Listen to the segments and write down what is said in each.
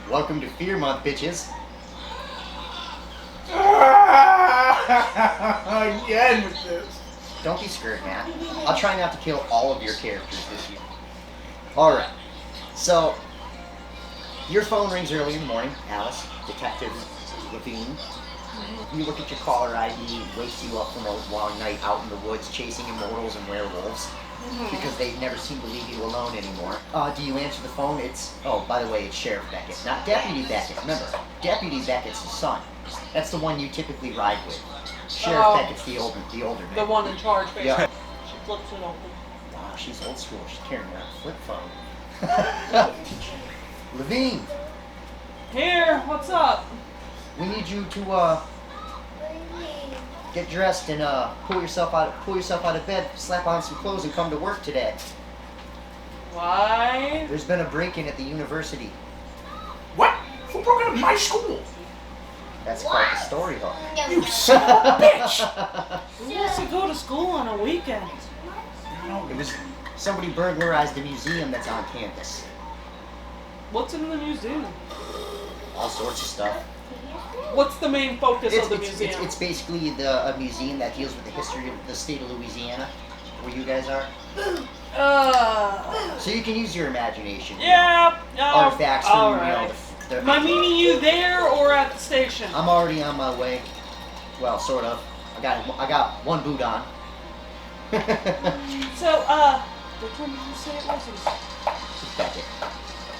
Welcome to Fear Month, bitches. Again with this. Don't be scared, Matt. I'll try not to kill all of your characters this year. Alright, so your phone rings early in the morning, Alice, Detective Levine. You look at your caller ID, it wakes you up from a long night out in the woods chasing immortals and werewolves because they never seem to leave you alone anymore. Do you answer the phone? Oh, by the way, it's Sheriff Beckett, not Deputy Beckett. Remember, Deputy Beckett's his son. That's the one you typically ride with. Sheriff Beckett's the older man. The one in charge, basically. Yeah. She flips it open. Wow, she's old school. She's carrying around a flip phone. Levine, Here, what's up? we need you to get dressed and pull yourself out of bed, slap on some clothes, and come to work today. Why? There's been a break-in at the university. What? Who broke into my school? That's called the story hook. You son of a bitch! Who wants to go to school on a weekend? It was somebody burglarized a museum that's on campus. What's in the museum? All sorts of stuff. What's the main focus of the museum? It's basically a museum that deals with the history of the state of Louisiana, where you guys are. So you can use your imagination. Yeah. Artifacts from, all right. the Am I meeting you there or at the station? I'm already on my way. Well, sort of. I got one boot on. So, which one did you say it was? Beckett.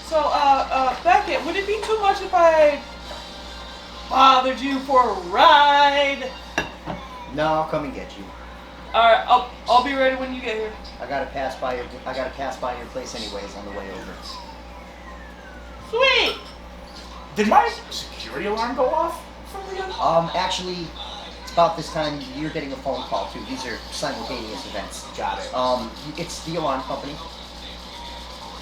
So, Beckett, would it be too much if I bothered you for a ride? No, I'll come and get you. Alright, I'll be ready when you get here. I gotta pass by your place anyways on the way over. Sweet! Did my security alarm go off from the other? Actually, it's about this time you're getting a phone call too. These are simultaneous events. Got it. It's the alarm company.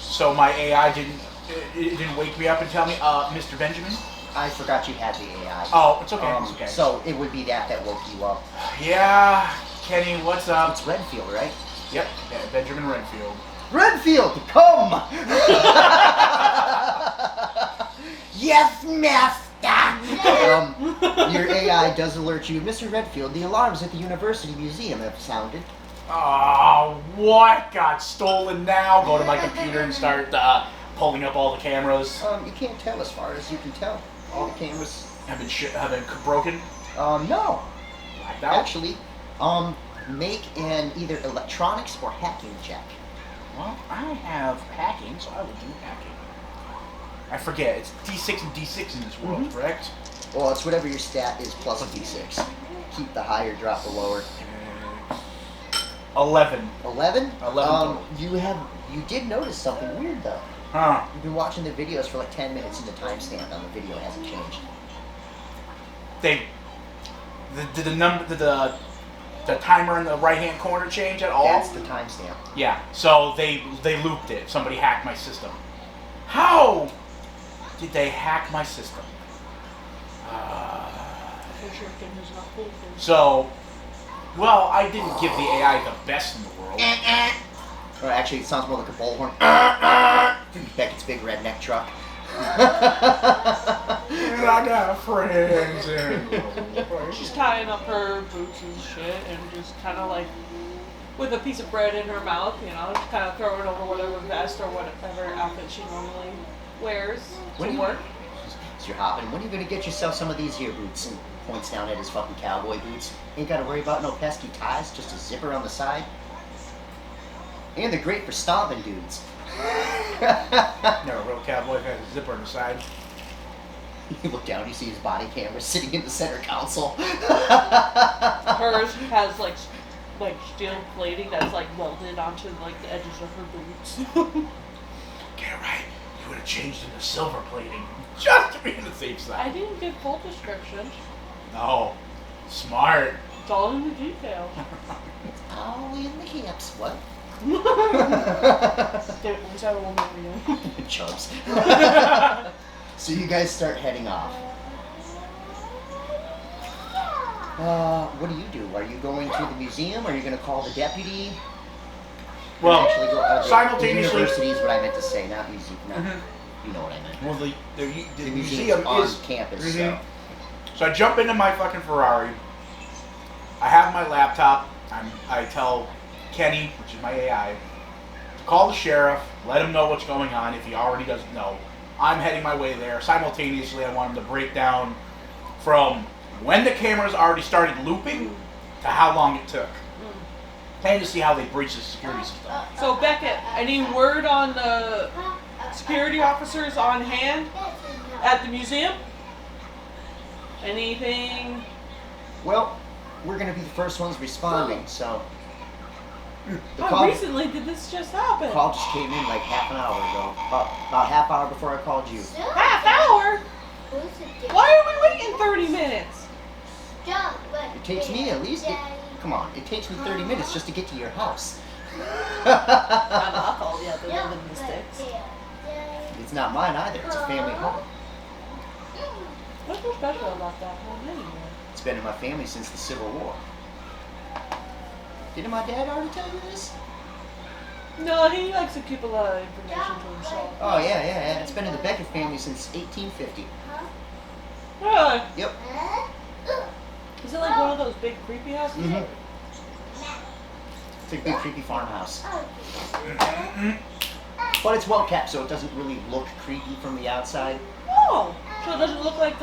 So my AI didn't wake me up and tell me, Mr. Benjamin? I forgot you had the AI. Oh, it's okay. It's okay. So it would be that woke you up. Yeah, Kenny, what's up? It's Redfield, right? Yep, yeah, Benjamin Redfield. Redfield, come! Yes, master! Your AI does alert you, Mr. Redfield, the alarms at the University Museum have sounded. Oh, what got stolen now? Go to my computer and start pulling up all the cameras. You can't tell as far as you can tell. All the cameras Have been broken? no. Blacked out? Actually, make an either electronics or hacking check. Well, I have hacking, so I would do hacking. I forget, it's D6 and D6 in this world, correct? Well, it's whatever your stat is plus a d6. Keep the higher, drop the lower. 11. 11? 11 You did notice something weird though. Huh. You've been watching the videos for like 10 minutes and the timestamp on the video hasn't changed. The timer in the right-hand corner change at all? That's the timestamp. Yeah, so they looped it. Somebody hacked my system. How did they hack my system? So, well, I didn't give the AI the best in the world. Or actually, it sounds more like a bullhorn. Beckett's big redneck truck. And I got friends. She's tying up her boots and shit and just kind of like with a piece of bread in her mouth, you know, just kind of throwing over whatever vest or whatever outfit she normally wears to work. So you're hopping. When are you going to get yourself some of these here boots? And points down at his fucking cowboy boots. Ain't got to worry about no pesky ties, just a zipper on the side. And they're great for stomping dudes. Never real cowboy had a zipper on the side. You look down, you see his body camera sitting in the center console. Hers has like steel plating that's like welded onto like the edges of her boots. Get it right. You would have changed into silver plating just to be on the safe side. I didn't give full description. No. Smart. It's all in the details. All in the hips. What? Chubs. So you guys start heading off. What do? Are you going to the museum? Are you going to call the deputy? Well, Actually, simultaneously. University is what I meant to say, not museum. No. You know what I meant. Well, the The museum on is campus. Mhm. So I jump into my fucking Ferrari. I have my laptop. I tell Kenny, which is my AI, to call the sheriff, let him know what's going on if he already doesn't know. I'm heading my way there. Simultaneously, I want him to break down from when the cameras already started looping to how long it took. And to see how they breached the security system. So Beckett, any word on the security officers on hand at the museum? Anything? Well, we're going to be the first ones responding, so... The How recently did this just happen? call just came in like half an hour ago. About half hour before I called you. Half hour? Why are we waiting 30 minutes? It takes me at least... Come on, it takes me 30 minutes just to get to your house. I called you. They live in the sticks. It's not mine either. It's a family home. What's so special about that home anyway? It's been in my family since the Civil War. Didn't my dad already tell you this? No, he likes to keep a lot of information to himself. Oh, yeah. It's been in the Beckett family since 1850. Really? Yep. Is it like one of those big creepy houses? Mm-hmm. It's a big creepy farmhouse. But it's well kept, so it doesn't really look creepy from the outside. Oh, so it doesn't look like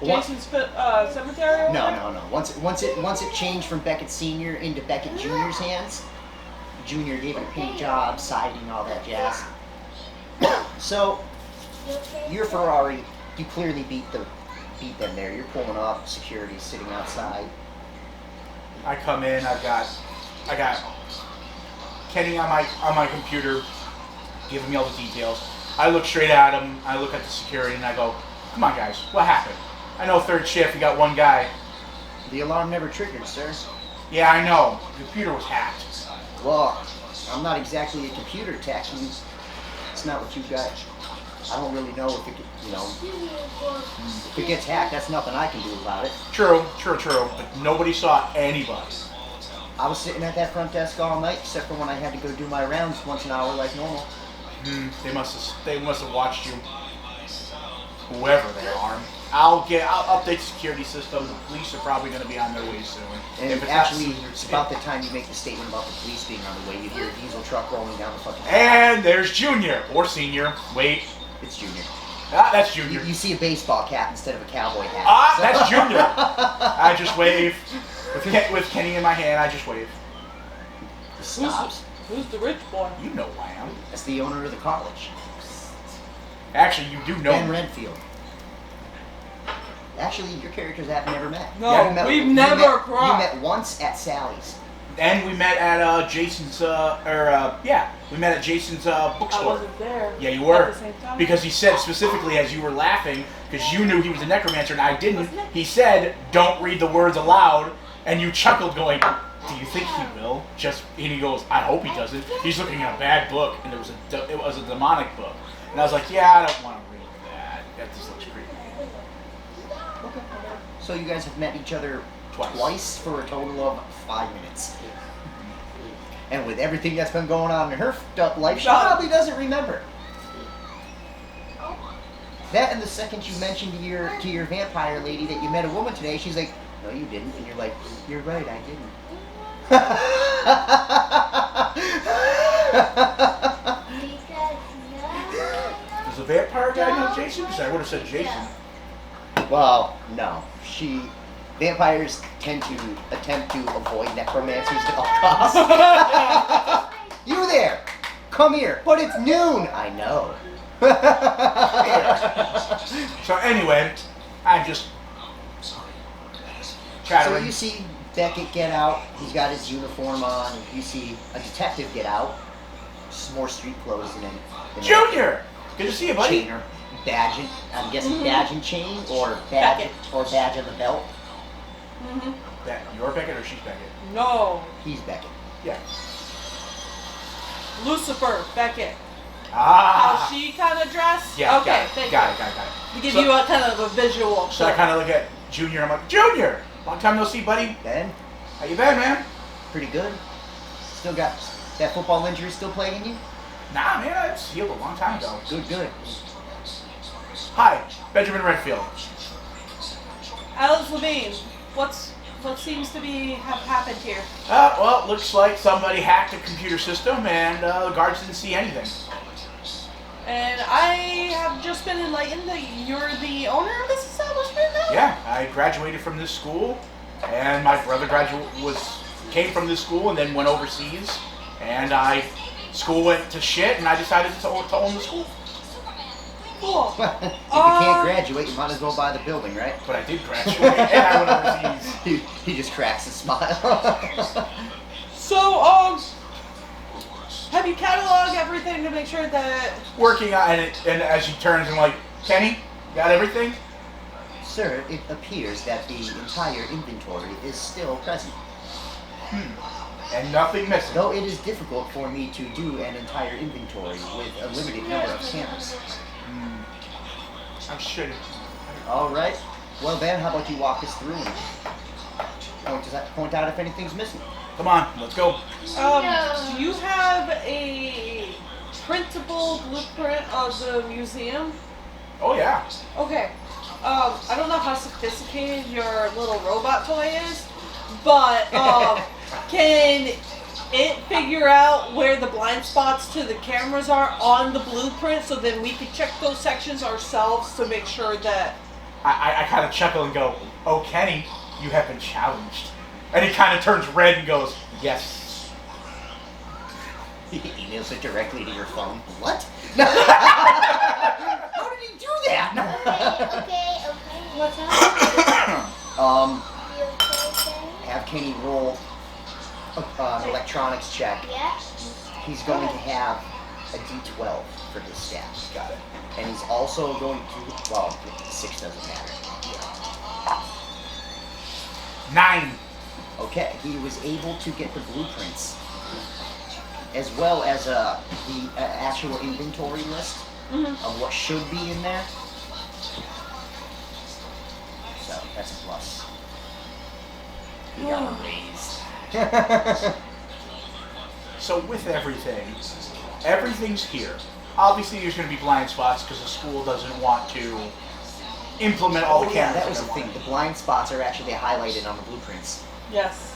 Jason's cemetery over there? No. Once it changed from Beckett Senior into Beckett Junior's hands, Junior gave it a paint job, siding, all that jazz. So your Ferrari, you clearly beat them there. You're pulling up, security's sitting outside. I come in. I got Kenny on my computer, giving me all the details. I look straight at him. I look at the security, and I go, "Come on, guys, what happened? I know third shift. You got one guy." The alarm never triggered, sir. Yeah, I know. The computer was hacked. Well, I'm not exactly a computer tech. It's not what you got. I don't really know if it gets hacked. That's nothing I can do about it. True. But nobody saw anybody. I was sitting at that front desk all night, except for when I had to go do my rounds once an hour like normal. They must have watched you. Whoever they are. I'll update the security system. The police are probably going to be on their way soon. And If it's actually, not soon, it's about the time you make the statement about the police being on the way. You hear a diesel truck rolling down the fucking... And there's Junior or Senior. Wait. It's Junior. That's Junior. You see a baseball cap instead of a cowboy hat. That's Junior. I just wave. With Kenny in my hand, I just wave. It stops. Who's the rich boy? You know who I am. That's the owner of the college. Actually, you do know Ben me. Redfield. Actually, your characters have never met. No, Yeah, we've never crossed. You met once at Sally's. And we met at Jason's, we met at Jason's I bookstore. wasn't there. Yeah, you were. At the same time. Because he said specifically as you were laughing, because you knew he was a necromancer and I didn't, he said, "Don't read the words aloud," and you chuckled going, "Do you think he will?" And he goes, "I hope he doesn't. He's looking at a bad book," and it was a demonic book. And I was like, "Yeah, I don't want to read that. That just looks creepy." Okay. So you guys have met each other twice for a total of 5 minutes. And with everything that's been going on in her life, she probably doesn't remember. That and the second you mentioned to your vampire lady that you met a woman today, she's like, "No, you didn't." And you're like, "You're right, I didn't." Does the vampire guy know Jason? Because I would have said Jason. Well, no. Vampires tend to attempt to avoid necromancers at all costs. You there! Come here! But it's noon! I know. So anyway, I'm just chattering. So you see Beckett get out. He's got his uniform on. You see a detective get out. Just more street clothes than Junior! Good to see you, buddy. Chain or badge. I'm guessing badge and chain or badge on the belt. Mm-hmm. That you're Beckett or she's Beckett? No. He's Beckett. Yeah. Lucifer, Beckett. Ah. How she kind of dressed? Yeah. Okay, Got it. To give you a kind of a visual. So I kind of look at Junior. I'm like, "Junior, long time no see, buddy. Ben, How you been, man?" pretty good. Still got that football injury still plaguing you? Nah, man, I healed a long time ago. Good. Hi, Benjamin Redfield. Alice Levine, what seems to have happened here? Well, looks like somebody hacked a computer system and the guards didn't see anything. And I have just been enlightened that you're the owner of this establishment now? Yeah, I graduated from this school, and my brother came from this school and then went overseas, and school went to shit, and I decided to own the school. Cool. If you can't graduate, you might as well buy the building, right? But I did graduate, and I went overseas. He just cracks a smile. So, have you cataloged everything to make sure that... Working on it, and as he turns, I'm like, Kenny, got everything? Sir, it appears that the entire inventory is still present. And nothing missing. Though it is difficult for me to do an entire inventory with a limited number of cameras. I'm shitty. Alright. Well then, how about you walk us through and point out if anything's missing? Come on, let's go. Do you have a printable blueprint of the museum? Oh yeah. Okay. I don't know how sophisticated your little robot toy is, but can it figure out where the blind spots to the cameras are on the blueprint so then we can check those sections ourselves to make sure that... I kind of chuckle and go, oh, Kenny, you have been challenged. And he kind of turns red and goes, yes. He emails it directly to your phone. What? How did he do that? Okay. What's happening? You okay? Have Kenny roll an electronics check. Yes. He's going to have a D12 for his stats. Got it. And he's also going to, well, 6 doesn't matter. 9. Okay, he was able to get the blueprints, as well as the actual inventory list of what should be in there. So, that's a plus. He got raised. So with everything's here. Obviously there's going to be blind spots because the school doesn't want to implement all the cameras. That was the thing. The blind spots are actually highlighted on the blueprints. Yes.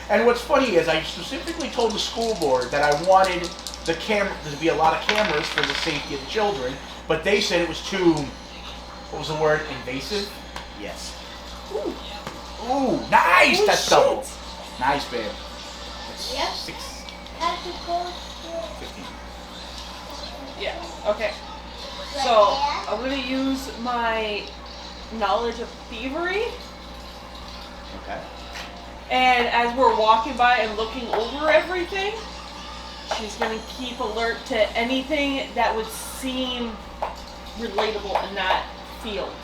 And what's funny is I specifically told the school board that I wanted there to be a lot of cameras for the safety of the children, but they said it was too, what was the word, invasive? Yes. Ooh, nice! Oh, That's shit. double. Nice, babe. That's Yep. 6, Have to go 15. Yeah. Okay. So, I'm going to use my knowledge of thievery. Okay. And as we're walking by and looking over everything, she's going to keep alert to anything that would seem relatable in that field.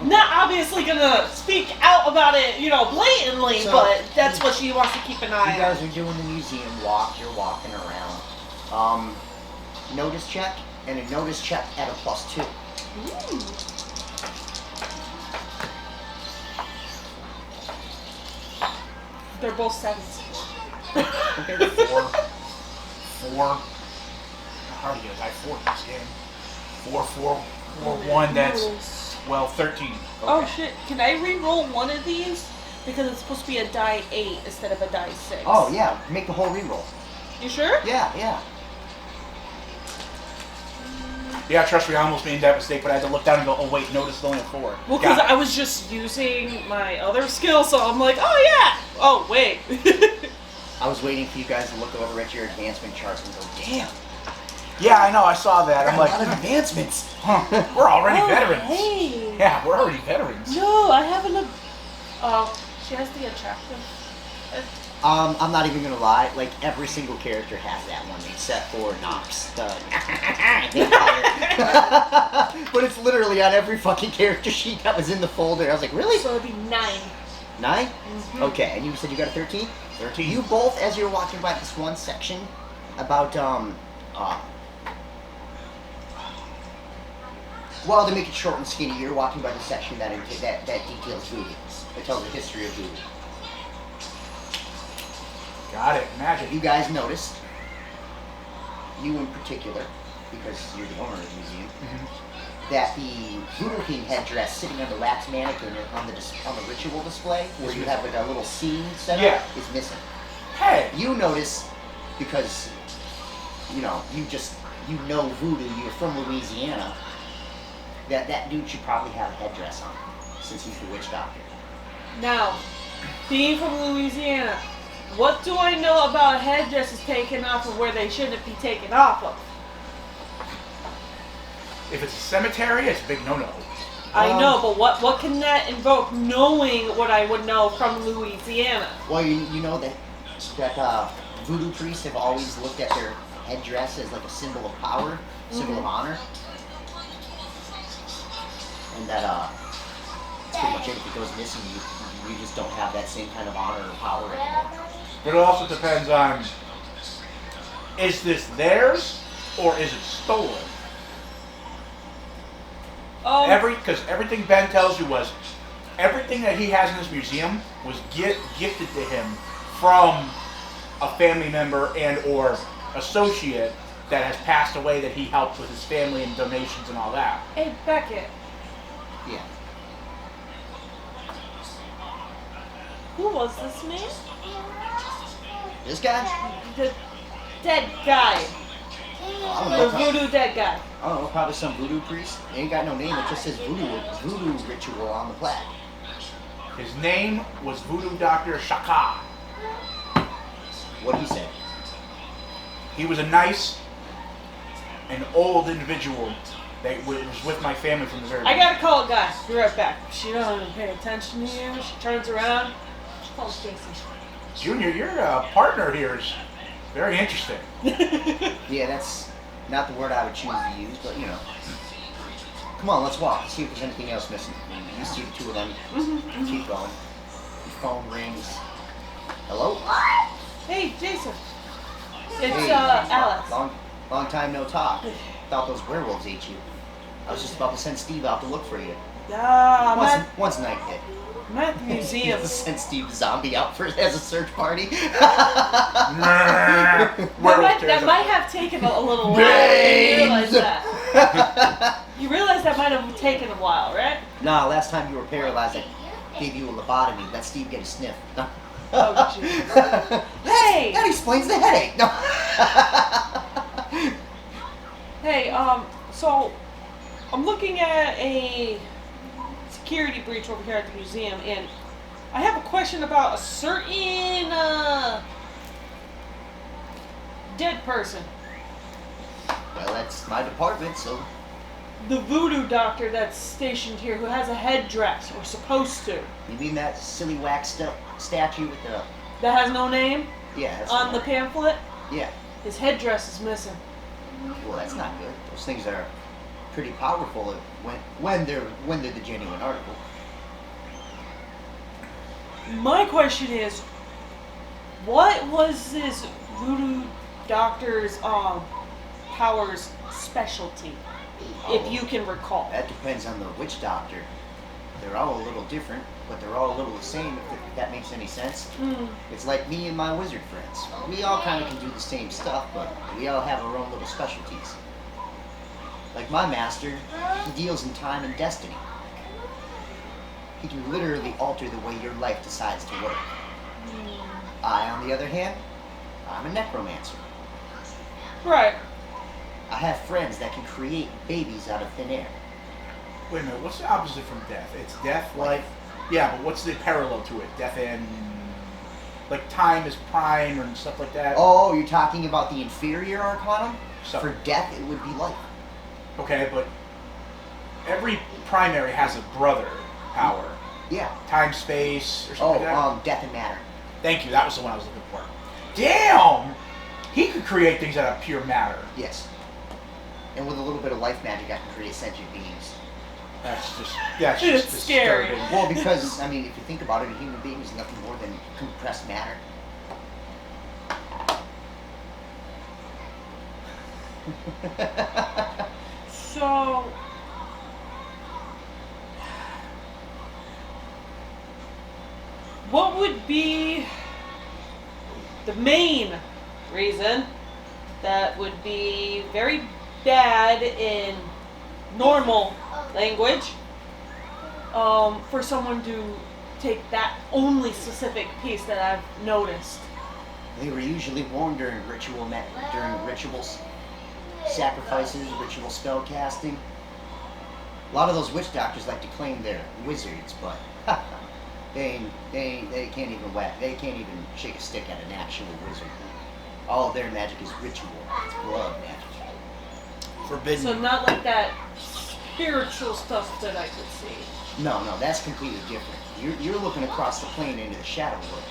Not obviously going to speak out about it, blatantly, So, but that's what she wants to keep an You eye guys on. are doing the museum walk. You're walking around. Notice check and a notice check at a +2. Ooh. They're both 7s. Okay. 4. How do you get a guy 4 in this game? 4, 1, that's, 13. Oh shit, can I re-roll one of these? Because it's supposed to be a die 8 instead of a die 6. Oh yeah, make the whole reroll. You sure? Yeah. Yeah, trust me, I almost made that mistake, but I had to look down and go, oh wait, notice it's only a 4. Well, because Got it. I was just using my other skill, so I'm like, oh yeah! Oh, wait. I was waiting for you guys to look over at your advancement charts and go, damn, Yeah, I know, I saw that. I'm a lot of like, advancements. we're already Oh, veterans. hey. Yeah, we're already veterans. No, I haven't. Oh, she has the attractive. I'm not even gonna lie, like every single character has that one except for Nox. But it's literally on every fucking character sheet that was in the folder. I was like, really? So it'd be 9. 9? Mhm. Okay, and you said you got a 13? 13. You both, as you're walking by this one section about, well, to make it short and skinny, you're walking by the section that details voodoo. It tells the history of voodoo. Got it, magic. You guys noticed, you in particular, because you're the owner of the museum, that the Voodoo King headdress sitting on the wax mannequin on the ritual display, where you have like a little scene set up, Yeah. is missing. Hey. You notice because you know voodoo. You're from Louisiana. That dude should probably have a headdress on, since he's the witch doctor. Now, being from Louisiana, what do I know about headdresses taken off of where they shouldn't be taken off of? If it's a cemetery, it's a big no-no. I know, but what can that invoke knowing what I would know from Louisiana? Well, you know that voodoo priests have always looked at their headdress as like a symbol of power, symbol of honor, and that that's pretty much it. If it goes missing, you just don't have that same kind of honor or power anymore. But it also depends on, is this theirs or is it stolen? Because everything Ben tells you was, everything that he has in this museum was gifted to him from a family member and or associate that has passed away that he helped with his family and donations and all that. Hey, Beckett, Yeah. who was this man? This guy? The dead guy. I don't know. The voodoo dead guy. I don't know. Probably some voodoo priest. It ain't got no name. It just says voodoo ritual on the plaque. His name was Voodoo Dr. Shaka. What he said. He was a nice and old individual that was with my family from the very I beginning. gotta call a guy. Be right back. She doesn't even pay attention to you. She turns around. She calls Stacy. Junior, your partner here is very interesting. Yeah, that's not the word I would choose to use, but you know. Come on, let's walk. See if there's anything else missing. You see the two of them. Keep going. Your phone rings. Hello? Hey, Jason. It's Hey, Alex. Long time no talk. Thought those werewolves ate you. I was just about to send Steve out to look for you. Once night hit. I'm at the museum. Send Steve the zombie out as a search party. That might have taken a little while. You realize that. You realize that might have taken a while, right? Nah, last time you were paralyzed, I gave you a lobotomy. Let Steve get a sniff. Oh, jeez. Hey! That explains the headache. No. Hey, so I'm looking at a security breach over here at the museum, and I have a question about a certain dead person. Well, that's my department, so The voodoo doctor that's stationed here who has a headdress, or supposed to. you mean that silly wax statue with the? That has no name? Yeah. That's On the one. pamphlet? Yeah. His headdress is missing. Well, that's not good. Those things are pretty powerful when they're the genuine article. My question is, what was this voodoo doctor's powers specialty, if you can recall? That depends on the witch doctor. They're all a little different, but they're all a little the same, if that makes any sense. It's like me and my wizard friends. We all kind of can do the same stuff, but we all have our own little specialties. Like my master, he deals in time and destiny. He can literally alter the way your life decides to work. I, on the other hand, I'm a necromancer. Right. I have friends that can create babies out of thin air. Wait a minute, what's the opposite from death? It's death, life. Yeah, but what's the parallel to it? Death and like time is prime and stuff like that. Oh, you're talking about the inferior arcanum? So- For death, it would be life. Okay, but every primary has a brother power. Yeah. Time, space, or Oh, something like that. death and matter. Thank you. That was the one I was looking for. Damn! He could create things out of pure matter. Yes. And with a little bit of life magic, I can create sentient beings. That's just It's scary. disturbing. Well, because, I mean, if you think about it, a human being is nothing more than compressed matter. So, what would be the main reason that would be very bad in normal language, for someone to take that only specific piece that I've noticed. They were usually worn during during rituals, sacrifices, ritual spell casting. A lot of those witch doctors like to claim they're wizards, but they can't even they can't even shake a stick at an actual wizard. All of their magic is ritual. It's blood magic. Forbidden. So not like that spiritual stuff that I could see. No, that's completely different. You're looking across the plane into the shadow world.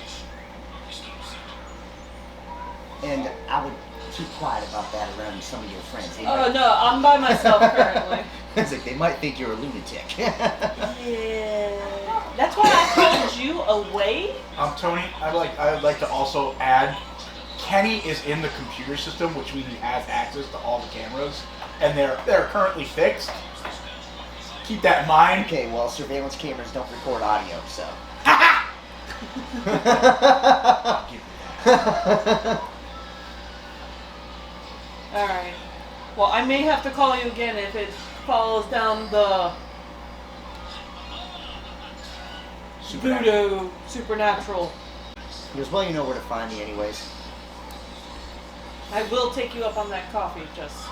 And I would keep quiet about that around some of your friends. Oh no, I'm by myself currently. It's like they might think you're a lunatic. Yeah. That's why I called you away. Tony, I would like to also add, Kenny is in the computer system, which means he has access to all the cameras, and they're currently fixed. Keep that in mind. Okay, well, surveillance cameras don't record audio, so. I'll give you that. Alright. Well, I may have to call you again if it follows down the voodoo, supernatural. Because, well, you know where to find me anyways. I will take you up on that coffee, just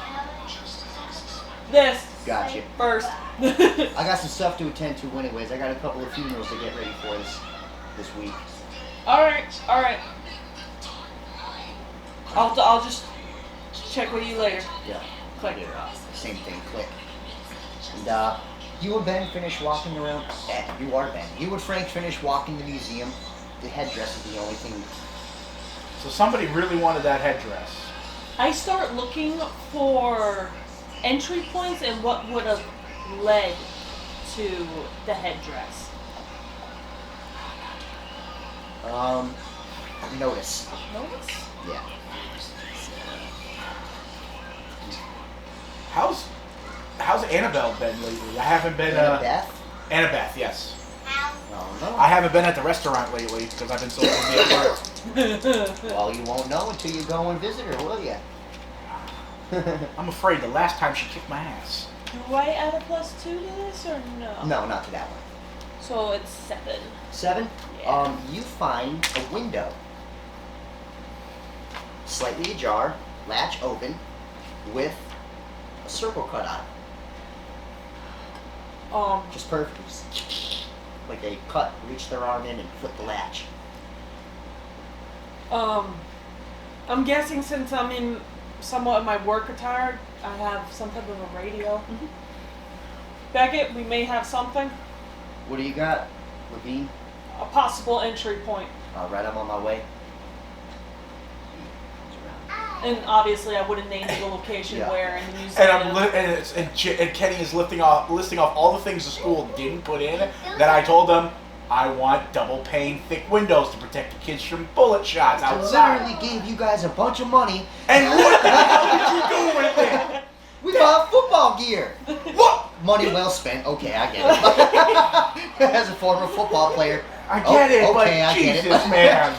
this Gotcha. first. I got some stuff to attend to anyways. I got a couple of funerals to get ready for this week. Alright. I'll just check with you later. Yeah. Click. Same thing, click. And you and Ben finish walking around. You are Ben. You and Frank finish walking the museum. The headdress is the only thing. So somebody really wanted that headdress. I start looking for entry points and what would have led to the headdress. Notice. Notice? Yeah. How's Annabelle been lately? I haven't been. Beth? Annabeth, yes. Oh no. I haven't been at the restaurant lately because I've been so busy at work. Well, you won't know until you go and visit her, will you? I'm afraid the last time she kicked my ass. Do I add a +2 to this or no? No, not to that one. So it's 7. 7? Yeah. You find a window. Slightly ajar, latch open, with a circle cut out. Just perfect. Like they reach their arm in and flip the latch. I'm guessing since I'm in somewhat of my work attire, I have some type of a radio. Mm-hmm. Beckett, we may have something. What do you got, Levine? A possible entry point. Right, I'm on my way. And obviously I wouldn't name the location Yeah. where in the museum. And Kenny is listing off all the things the school didn't put in that I told them I want double pane thick windows to protect the kids from bullet shots I outside. literally gave you guys a bunch of money. And what the hell did you do with it? We bought football gear. What? Money well spent. Okay, I get it. As a former football player. I get it, but okay, I get Jesus, it. man.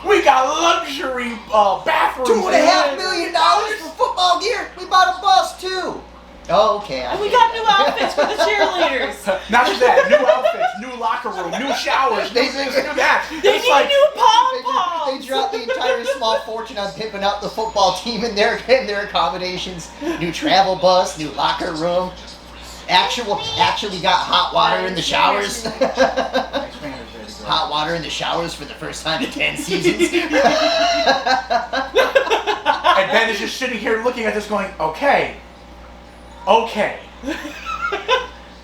We got luxury bathrooms. $2.5 million for football gear. We bought a bus too. Oh, okay. And we got new outfits for the cheerleaders. Not just that, new outfits, new locker room, new showers, new this, new that. They It's need like, new pom-poms. They dropped the entire small fortune on pimping out the football team and their accommodations. New travel bus, new locker room. Actually got hot water in the showers. Nice man is ready to go. Hot water in the showers for the first time in 10 seasons. And Ben is just sitting here looking at this going, okay.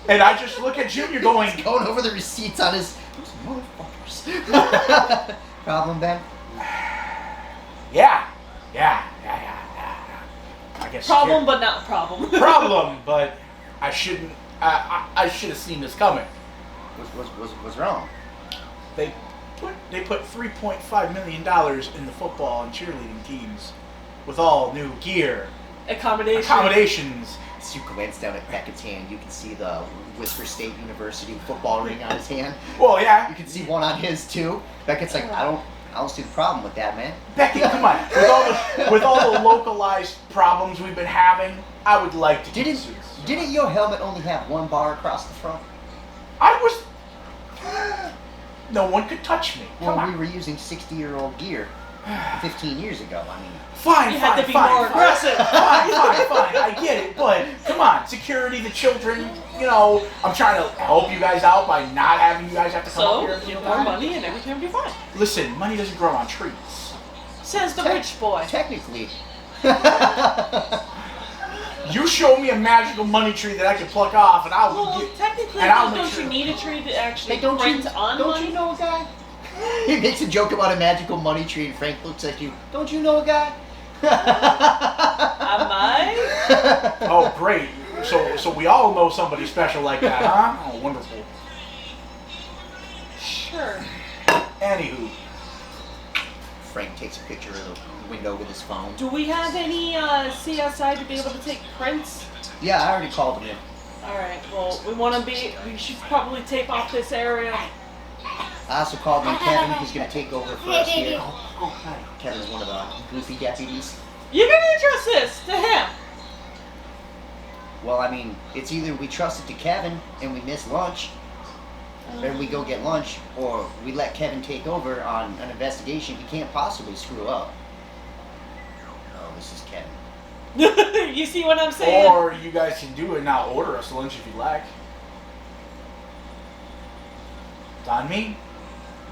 And I just look at Junior going, Going over the receipts on his motherfuckers. Problem, Ben? yeah. I guess Problem, but not problem. problem, but I shouldn't. I should have seen this coming. What's wrong? They put $3.5 million in the football and cheerleading teams with all new gear, accommodations. As you glance down at Beckett's hand, you can see the Whisper State University football ring on his hand. Well, yeah. You can see one on his too. Beckett's like, I don't I don't see the problem with that, man. Becky, come on. With all the localized problems we've been having, I would like to keep it serious. Didn't your helmet only have one bar across the front? I was... No one could touch me. Come Well, on. we were using 60-year-old gear 15 years ago. I mean, Fine, You fine, had to be fine, more fine. aggressive. Fine, I get it, but come on, security, the children, you know, I'm trying to help you guys out by not having you guys have to come up So, here. give more money and everything will be fine. Listen, money doesn't grow on trees. Says the rich boy. technically. You show me a magical money tree that I can pluck off, and I'll Well, get. technically, and I'll make don't sure- you need a tree to actually Hey, don't print you on don't money? you know a guy? He makes a joke about a magical money tree, and Frank looks at you. Don't you know a guy? Am I? Oh, great. So we all know somebody special like that, huh? Oh, wonderful. Sure. Anywho, Frank takes a picture of the window with his phone. Do we have any CSI to be able to take prints? Yeah, I already called him in. Alright, well, we should probably tape off this area. I also called in Kevin, who's going to take over for us here. oh, hi. Kevin's one of the goofy deputies. You're gonna entrust this to him. Well, I mean, it's either we trust it to Kevin and we miss lunch, or we go get lunch, or we let Kevin take over on an investigation he can't possibly screw up. Oh, this is Kevin. You see what I'm saying? Or you guys can do it and now order us lunch if you like. It's on me.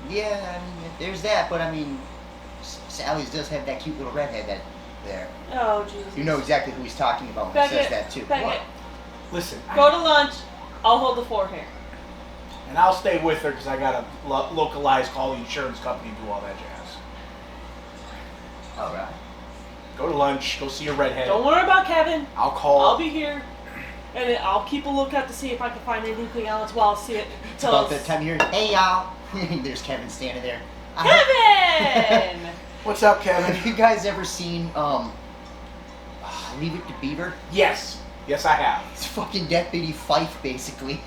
Yeah, I mean, there's that, but I mean, Sally's does have that cute little redhead there. Oh, Jesus. You know exactly who he's talking about when he says that, too. Beckett, Listen, go to lunch. I'll hold the fort here. and I'll stay with her because I gotta localize, call the insurance company, and do all that jazz. All right. Go to lunch. Go see your redhead. Don't worry about Kevin. I'll call. I'll be here. And then I'll keep a lookout to see if I can find anything else while I see it. It's about that time you're, hey, y'all. There's Kevin standing there. Kevin! What's up, Have Kevin? you guys ever seen, Leave It to Beaver? Yes. Yes, I have. It's fucking Deputy Fife, basically.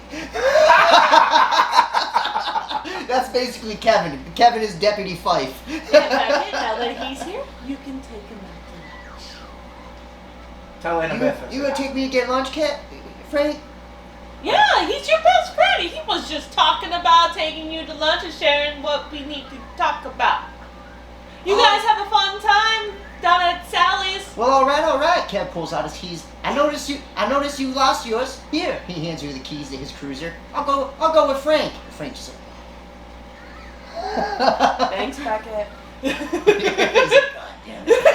That's basically Kevin. Kevin is Deputy Fife. Yeah, Beckett, now that he's here, you can take him out to lunch. Tell Annabeth. You gonna take me to get lunch, Frank? Yeah, he's your best friend. He was just talking about taking you to lunch and sharing what we need to talk about. You guys have a fun time down at Sally's. Well, all right. Kev pulls out his keys. I noticed you lost yours. Here, he hands you the keys to his cruiser. I'll go with Frank. Frank just. Thanks, Beckett. He's like, God damn it.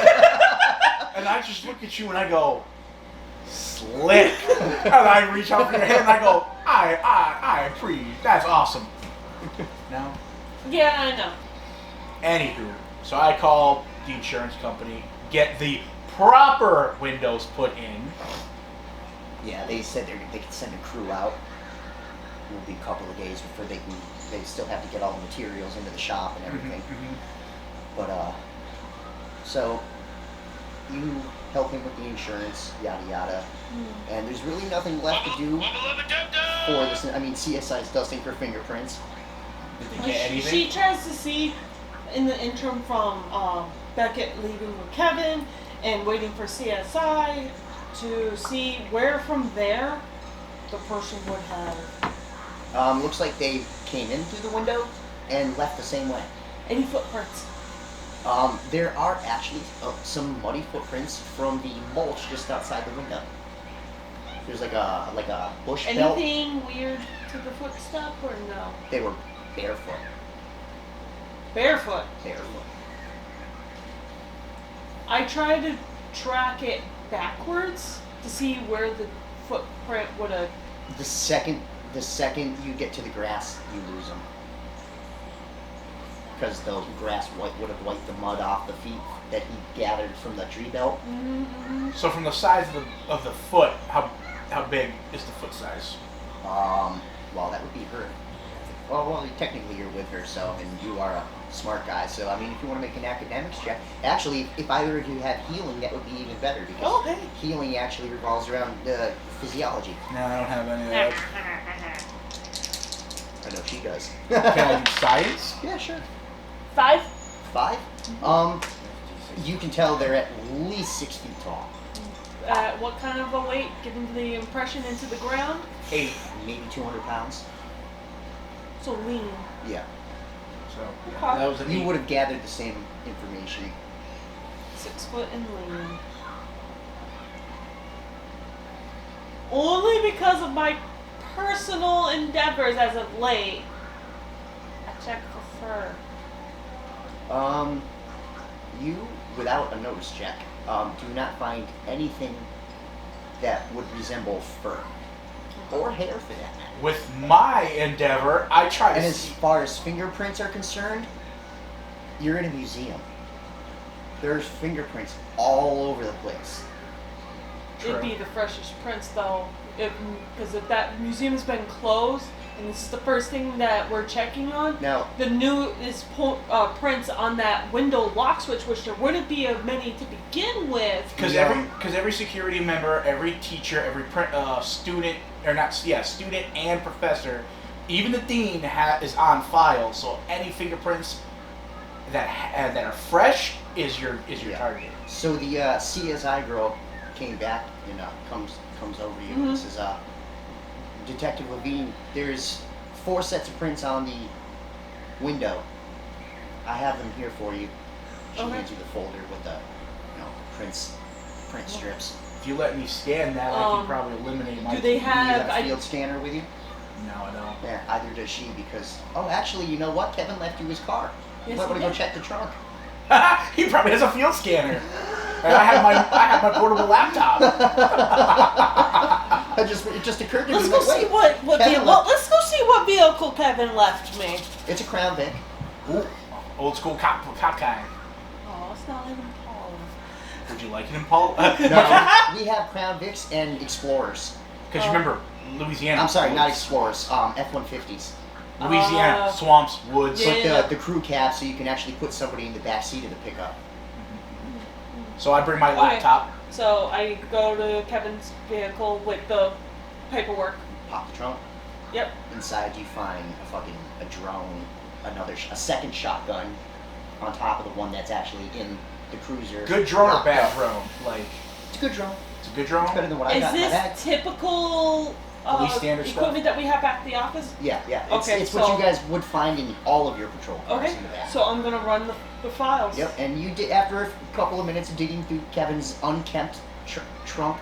And I just look at you and I go, slick. And I reach out for your hand and I go, I appreciate. That's awesome. No. Yeah, I know. Anywho, so I call the insurance company, get the proper windows put in. Yeah, they said they could send a crew out. It'll be a couple of days before they still have to get all the materials into the shop and everything. But so you help him with the insurance, yada yada. And there's really nothing left to do for this. I mean, CSI does think for fingerprints. Did they get anything? She tries to see in the interim from Beckett leaving with Kevin and waiting for CSI to see where from there the person would have. Looks like they came in through the window and left the same way. Any footprints? There are actually some muddy footprints from the mulch just outside the window. There's like a bush belt. Anything weird to the footstep or no? They were barefoot. Barefoot. Barefoot. I try to track it backwards to see where the footprint would have. The second you get to the grass, you lose them. Because the grass would have wiped the mud off the feet that he gathered from the tree belt. Mm-hmm. So from the size of the foot, how big is the foot size? Well, that would be her. Well, technically you're with her, so, and you are a smart guy, so, I mean, if you want to make an academics check, actually, if I were to have healing, that would be even better, because Okay. healing actually revolves around physiology. No, I don't have any of that. I know she does. Can I do science? Yeah, sure. 5. 5. You can tell they're at least 6 feet tall. What kind of a weight, given the impression into the ground? 8. Maybe 200 pounds. So lean. Yeah. So Okay. that was an You 8. would have gathered the same information. 6 foot and lean. Only because of my personal endeavors as of late, I check for fur. You, without a notice check, do not find anything that would resemble fur. Or hair, for that matter. With my endeavor, I try And to as see. far as fingerprints are concerned, you're in a museum. There's fingerprints all over the place. It'd be the freshest prints though, because if that museum's been closed, and this is the first thing that we're checking on. Now, The newest prints on that window lock switch, which there wouldn't be many to begin with. Because every security member, every teacher, every student, or not, student and professor, even the dean is on file. So any fingerprints that are fresh is your target. so the CSI girl came back and comes over to you and says, Detective Levine, there's 4 sets of prints on the window. I have them here for you. She Okay. hands you the folder with the print strips. If you let me scan that, I can probably eliminate my. Do they You have? have a field scanner with you? No, I don't. Yeah, either does she, because actually, you know what? Kevin left you his car. You Yes, might he want to go did. check the trunk. He probably has a field scanner. And I have my portable laptop. It just occurred to me. Let's go like, see wait, what Kevin vehicle. left- Let's go see what vehicle Kevin left me. It's a Crown Vic. Ooh, old school cop kind. Oh, it's not even Paul. Would you like an Impala? No, we have Crown Vics and Explorers. Because you remember Louisiana. I'm sorry, not Explorers. F-150s. Louisiana, swamps, woods. Yeah. But the crew cab, so you can actually put somebody in the back seat of the pickup. So I bring my Okay. laptop. So I go to Kevin's vehicle with the paperwork. Pop the trunk. Yep. Inside you find a drone, a second shotgun on top of the one that's actually in the cruiser. Good drone or Locked bad up. drone? Like, It's a good drone. it's a good drone? It's better than what I Is got in my bag. this typical Police standard equipment stuff? that we have back at the office? Yeah. Okay, It's what so- you guys would find in all of your patrol cars Okay. in the back. So I'm gonna run the files. Yep, and you did after a couple of minutes of digging through Kevin's unkempt trunk.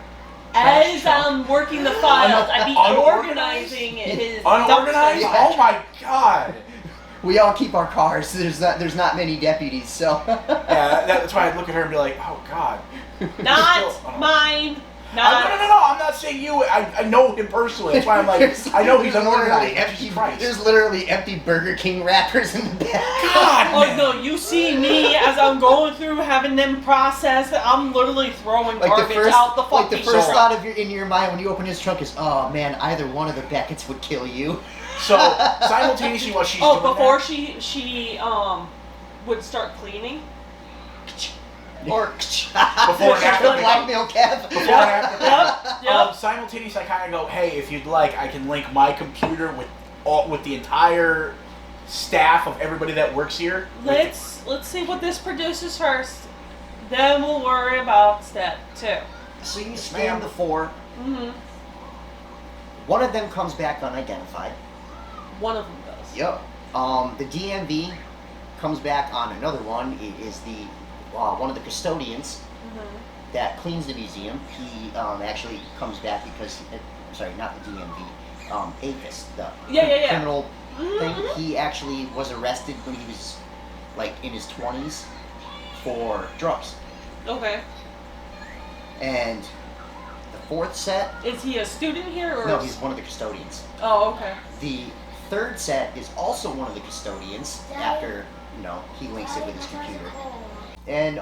As trash trunk. I'm working the files, I'd be Unorganized? organizing his Unorganized? dumpster. Oh my god! We all keep our cars. There's not many deputies, so. Yeah, that's why I'd look at her and be like, oh god. Not Still- mine. No, Not. no, I'm not saying you. I know him personally. That's why I'm like, I know he's unorganized. Jesus Christ. There's literally empty Burger King wrappers in the back. God, Oh man. no! You see me as I'm going through having them processed. I'm literally throwing Like garbage the first, out the fucking like the first truck. thought in your mind when you open his trunk is, oh man, either one of the Beckett's would kill you. So simultaneously, while she's Oh, doing before that, she would start cleaning. Or Before and after. Blackmail Kev. Before and after. Yep. Simultaneously, I kind of go, hey, if you'd like, I can link my computer with the entire staff of everybody that works here. Let's see what this produces first. Then we'll worry about step 2. So you scan the 4. Mm-hmm. One of them comes back unidentified. One of them does. Yep. The DMV comes back on another one. It is the one of the custodians Mm-hmm. that cleans the museum. He actually comes back because, sorry, not the DMV, APHIS, the Yeah. criminal Mhm. thing. He actually was arrested when he was like in his 20s for drugs. Okay. And the 4th set, Is he a student here or? no, he's one of the custodians. Oh, okay. The 3rd set is also one of the custodians after, he links it with his computer. And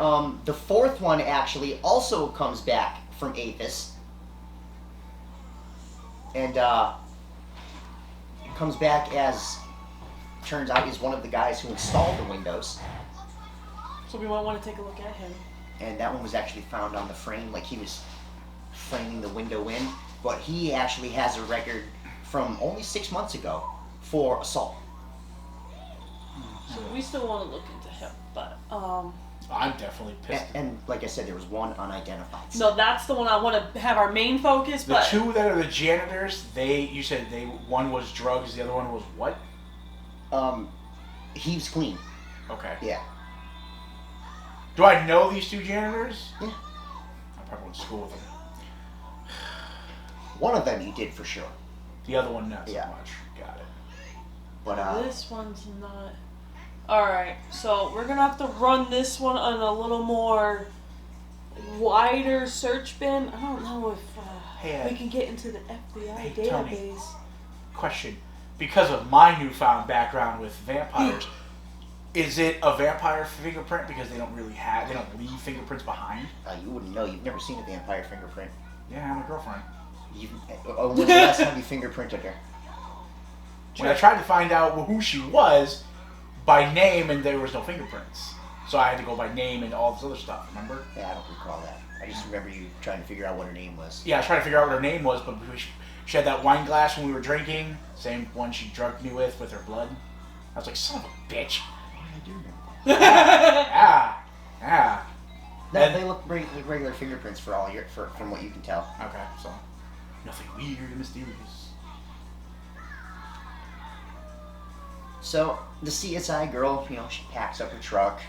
the 4th one actually also comes back from APHIS. And comes back as, turns out, he's one of the guys who installed the windows. So we might want to take a look at him. And that one was actually found on the frame, like he was framing the window in. But he actually has a record from only 6 months ago for assault. So we still want to look into him, but I'm definitely pissed. And like I said, there was one unidentified. no, that's the one I want to have our main focus. The But two that are the janitors, you said one was drugs, the other one was what? He was clean. Okay. Yeah. Do I know these two janitors? Yeah. I probably went to school with them. One of them you did for sure. The other one not so Yeah. much. Got it. But this one's not. Alright, so we're gonna have to run this one on a little more wider search bin. I don't know if Hey, we can get into the FBI hey, database. Tony. Question. Because of my newfound background with vampires, is it a vampire fingerprint because they don't leave fingerprints behind? you wouldn't know. You've never seen a vampire fingerprint. Yeah, I'm a girlfriend. When's the last time you fingerprinted her? When I tried to find out who she was by name, and there was no fingerprints. So I had to go by name and all this other stuff, remember? Yeah, I don't recall that. I just remember you trying to figure out what her name was. Yeah, I was trying to figure out what her name was, but she had that wine glass when we were drinking. Same one she drugged me with her blood. I was like, son of a bitch. I do remember that. Yeah. No, And- they look like regular fingerprints from what you can tell. Okay, so nothing weird or mysterious. So the CSI girl, she packs up her truck.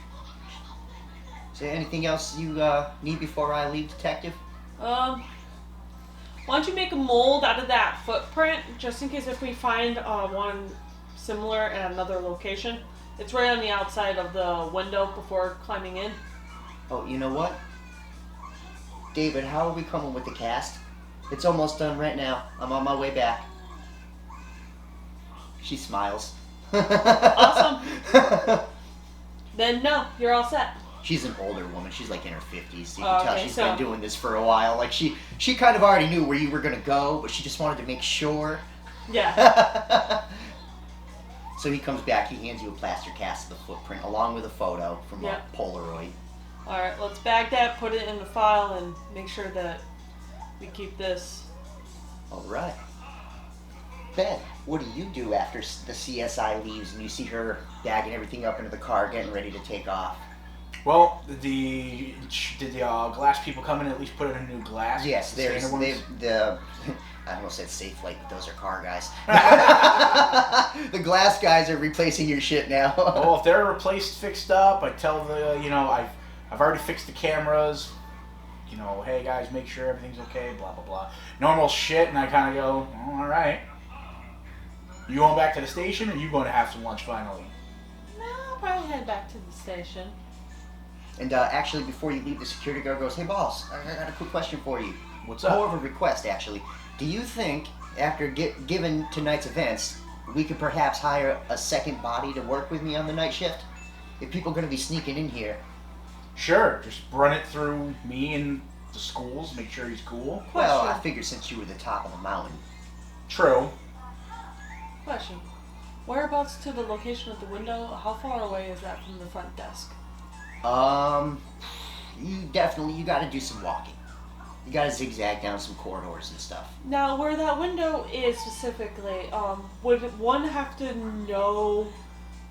Is there anything else you need before I leave, Detective? Why don't you make a mold out of that footprint, just in case if we find one similar at another location. It's right on the outside of the window before climbing in. Oh, you know what? David, how are we coming with the cast? It's almost done right now. I'm on my way back. She smiles. Awesome. Then no, you're all set. She's an older woman. She's like in her 50s. So you Oh, can tell okay, she's so- been doing this for a while. Like she kind of already knew where you were gonna go, but she just wanted to make sure. Yeah. So he comes back. He hands you a plaster cast of the footprint along with a photo from Yep. a Polaroid. All right, let's bag that, put it in the file, and make sure that we keep this. All right. Ben, what do you do after the CSI leaves and you see her bagging everything up into the car, getting ready to take off? Well, did the glass people come in and at least put in a new glass? Yes, The there's standard ones? the I almost said Safe Light, but those are car guys. The glass guys are replacing your shit now. Well, if they're fixed up, I tell I've already fixed the cameras. Hey guys, make sure everything's okay. Blah blah blah. Normal shit, and I kind of go, oh, all right. You going back to the station, or you going to have some lunch finally? No, I'll probably head back to the station. And actually, before you leave, the security guard goes, "Hey, boss, I got a quick question for you. What's More up? of a request, actually. Do you think, after given tonight's events, we could perhaps hire a second body to work with me on the night shift? If people are going to be sneaking in here." Sure, just run it through me and the schools. Make sure he's cool. Well, I Question. figured since you were the top of the mountain. True. Question. Whereabouts to the location of the window? How far away is that from the front desk? You got to do some walking. You got to zigzag down some corridors and stuff. Now, where that window is specifically, would one have to know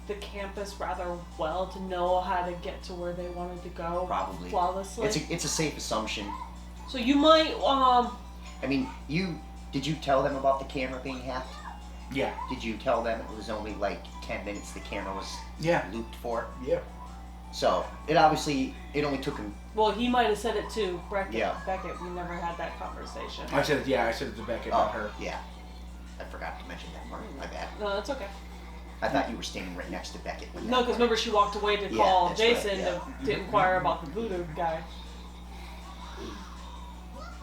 the campus rather well to know how to get to where they wanted to go? Probably. Flawlessly? It's a safe assumption. So you might, I mean, did you tell them about the camera being hacked? Yeah. Did you tell them it was only like 10 minutes the camera was Yeah. looped for? Yeah. So it only took him. well, he might have said it to Beckett. Yeah. Beckett, we never had that conversation. I said it to Beckett, not her. Yeah. I forgot to mention that part. My bad. No, that's okay. I thought you were standing right next to Beckett. When No, that because remember she walked away to Yeah, call that's right, Jason yeah. to inquire about the voodoo guy.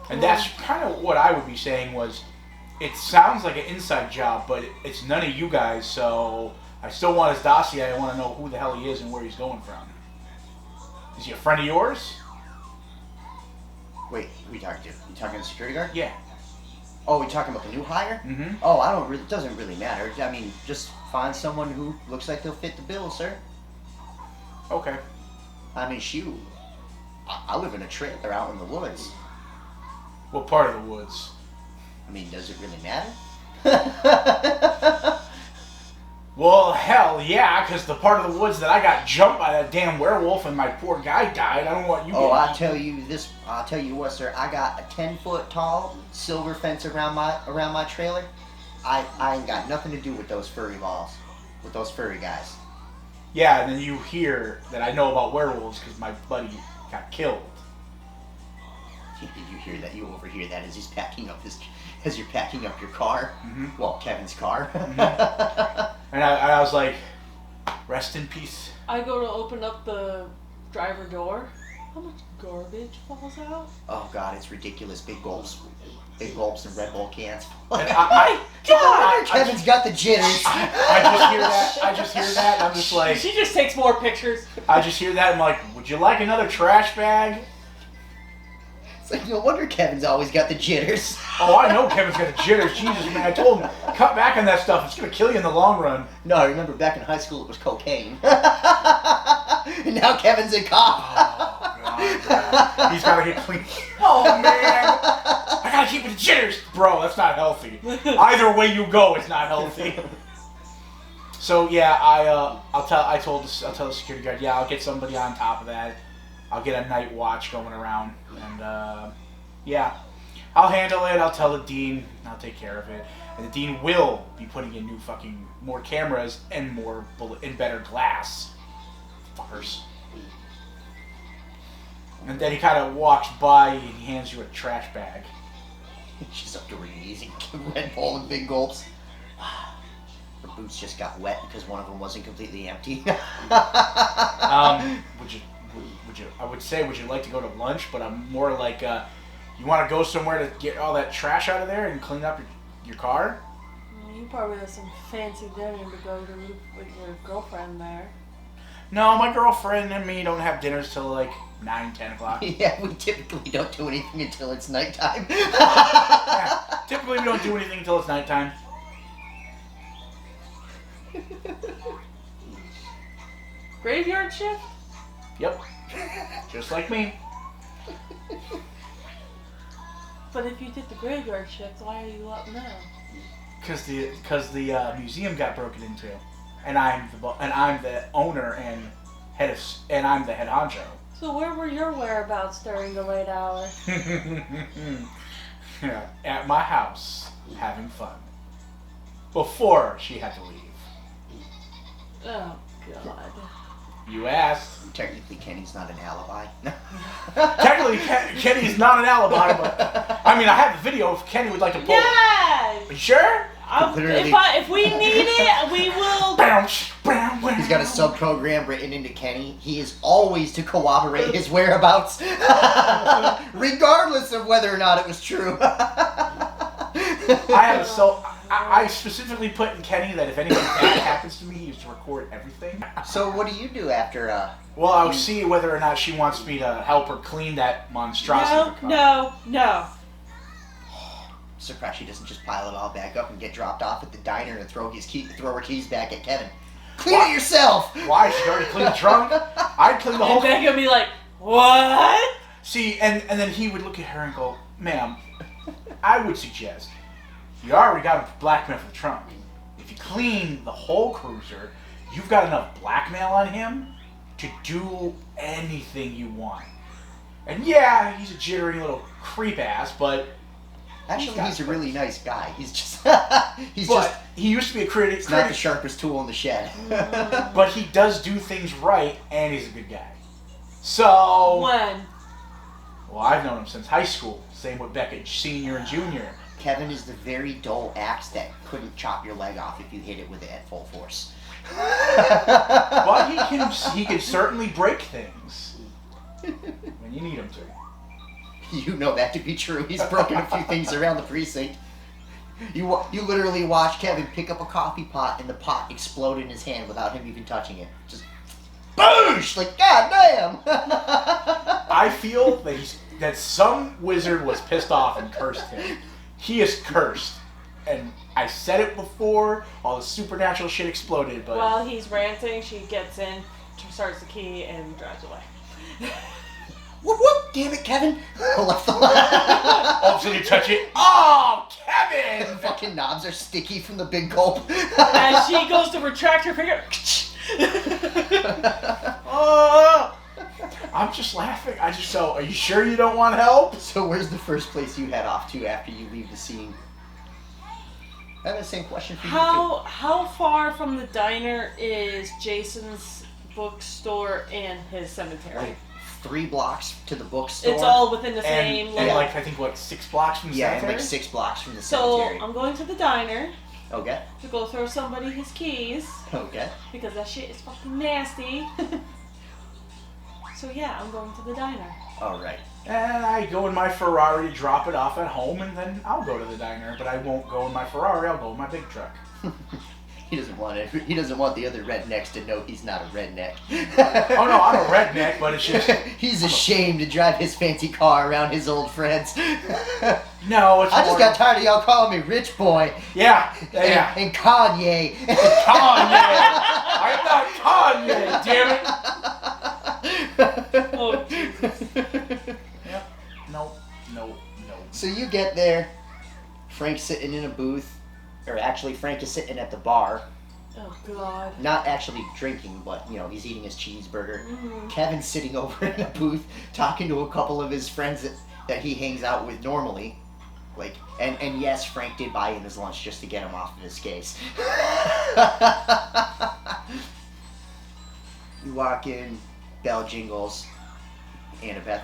And that's kind of what I would be saying was, it sounds like an inside job, but it's none of you guys, so I still want his dossier. I want to know who the hell he is and where he's going from. Is he a friend of yours? Wait, who are you talking to? You talking to the security guard? Yeah. Oh, we talking about the new hire? Mm-hmm. Oh, it doesn't really matter. I mean, just find someone who looks like they'll fit the bill, sir. Okay. I mean, shoot. I live in a trailer out in the woods. What part of the woods? I mean, does it really matter? Well, hell yeah, because the part of the woods that I got jumped by that damn werewolf and my poor guy died. I don't want you. Oh, I'll tell you what, sir. I got a 10-foot tall silver fence around my trailer. I ain't got nothing to do with those furry balls, with those furry guys. Yeah, and then you hear that I know about werewolves because my buddy got killed. Did you hear that? You overhear that as you're packing up your car. Mm-hmm. Well, Kevin's car. Mm-hmm. And I was like, rest in peace. I go to open up the driver door. How much garbage falls out? Oh God, it's ridiculous. Big gulps and Red Bull cans. And God! Kevin's got the jitters. I just hear that, and I'm just like, She just takes more pictures. I just hear that, and I'm like, would you like another trash bag? It's like, no wonder Kevin's always got the jitters. Oh, I know Kevin's got the jitters. Jesus, man, I told him, cut back on that stuff. It's gonna kill you in the long run. No, I remember back in high school it was cocaine. And now Kevin's a cop. Oh, God. He's gotta get clean. Oh, man. I gotta keep with the jitters. Bro, that's not healthy. Either way you go, it's not healthy. So, yeah, I'll tell the security guard, yeah, I'll get somebody on top of that. I'll get a night watch going around. And, yeah, I'll handle it. I'll tell the dean. I'll take care of it. And the dean will be putting in more cameras and better glass. Fuckers. And then he kind of walks by and he hands you a trash bag. She's up to her knees and Red Bull and big gulps. Her boots just got wet because one of them wasn't completely empty. Would you like to go to lunch? But I'm more like, you want to go somewhere to get all that trash out of there and clean up your car? You probably have some fancy dinner to go to with your girlfriend there. No, my girlfriend and me don't have dinners till like 9, 10 o'clock. Yeah, we typically don't do anything until it's nighttime. Yeah, typically we don't do anything until it's nighttime. Graveyard shift? Yep. Just like me. But if you did the graveyard shift, why are you up now? Because the museum got broken into, and I'm the owner and I'm the head honcho. So where were your whereabouts during the late hour? Yeah, at my house, having fun. Before she had to leave. Oh God. You asked. Technically, Kenny's not an alibi. Technically, Kenny's not an alibi, but I mean, I have the video if Kenny would like to pull it. Yeah! You sure? If we need it, we will. He's got a sub-program written into Kenny. He is always to corroborate his whereabouts, regardless of whether or not it was true. I specifically put in Kenny that if anything bad happens to me, he used to record everything. So what do you do after? Well, I'll see whether or not she wants me to help her clean that monstrosity. No. Surprised she doesn't just pile it all back up and get dropped off at the diner and throw her keys back at Kevin. Clean it yourself! Why? She already cleaned the trunk? I'd clean the whole And Becca would be like, what? See, and then he would look at her and go, ma'am, I would suggest, you already got a blackmail for the trunk. If you clean the whole cruiser, you've got enough blackmail on him to do anything you want. And yeah, he's a jittery little creep ass, but actually he's a really nice guy. He's just he used to be a critic. He's not the sharpest tool in the shed. But he does do things right, and he's a good guy. So When? Well, I've known him since high school. Same with Becca, senior and junior. Kevin is the very dull axe that couldn't chop your leg off if you hit it with it at full force. But he can certainly break things when you need him to. You know that to be true. He's broken a few things around the precinct. You literally watch Kevin pick up a coffee pot and the pot explode in his hand without him even touching it. Just boosh! Like, god damn! I feel that some wizard was pissed off and cursed him. He is cursed. And I said it before, all the supernatural shit exploded, but... While he's ranting, she gets in, starts the key, and drives away. Whoop whoop! damn it, Kevin! Left the All of a sudden you touch it. Oh, Kevin! fucking knobs are sticky from the big gulp. As she goes to retract her finger. Oh! I'm just laughing. So, are you sure you don't want help? So where's the first place you head off to after you leave the scene? I have the same question for you How far from the diner is Jason's bookstore and his cemetery? Like 3 blocks to the bookstore. It's all within the And, same and little... like, I think, what, 6 blocks from the yeah, and cemetery? like 6 blocks from the So cemetery. I'm going to the diner Okay. to go throw somebody his keys Okay. because that shit is fucking nasty. So yeah, I'm going to the diner. All right. And I go in my Ferrari to drop it off at home, and then I'll go to the diner. But I won't go in my Ferrari. I'll go in my big truck. He doesn't want it. He doesn't want the other rednecks to know he's not a redneck. Oh no, I'm a redneck, but it's just He's ashamed to drive his fancy car around his old friends. no. It's I just more- got tired of y'all calling me Rich Boy Yeah, yeah. and Kanye. Kanye. I'm not Kanye. Damn it. Oh, Jesus. Yep. No. So you get there. Frank's sitting in a booth, or actually Frank is sitting at the bar, Oh, God. not actually drinking, but you know he's eating his cheeseburger. Mhm. Kevin's sitting over in a booth talking to a couple of his friends that he hangs out with normally. Like, and yes, Frank did buy him his lunch just to get him off of his case. You walk in, bell jingles, Annabeth.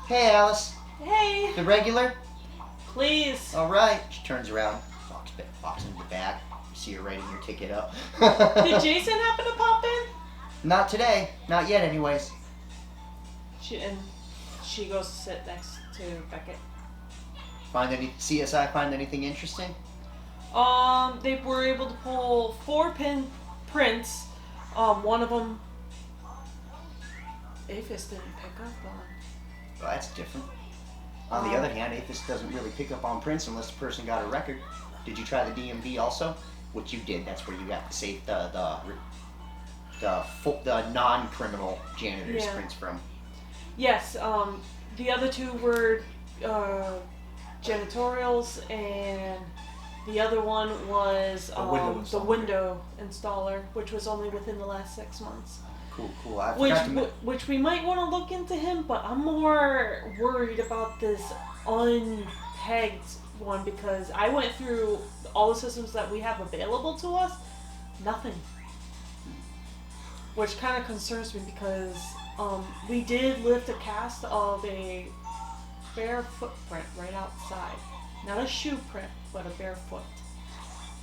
Hey, Alice, Hey, the regular? please. All right. She turns around, walks into the back. You see her writing your ticket up. Did Jason happen to pop in? Not today. Not yet, anyways. She goes to sit next to Beckett. CSI find anything interesting? They were able to pull 4 prints. One of them, Aphis didn't pick up on. Well, that's different. On the other hand, APHIS doesn't really pick up on prints unless the person got a record. Did you try the DMV also? Which you did. That's where you got the non-criminal janitor's Yeah. prints from. Yes. The other 2 were janitorials, and the other one was the window installer, which was only within the last 6 months. Cool. I forgot to Which we might want to look into him, but I'm more worried about this unpegged one because I went through all the systems that we have available to us, nothing. Which kind of concerns me because we did lift a cast of a bare footprint right outside. Not a shoe print, but a bare foot.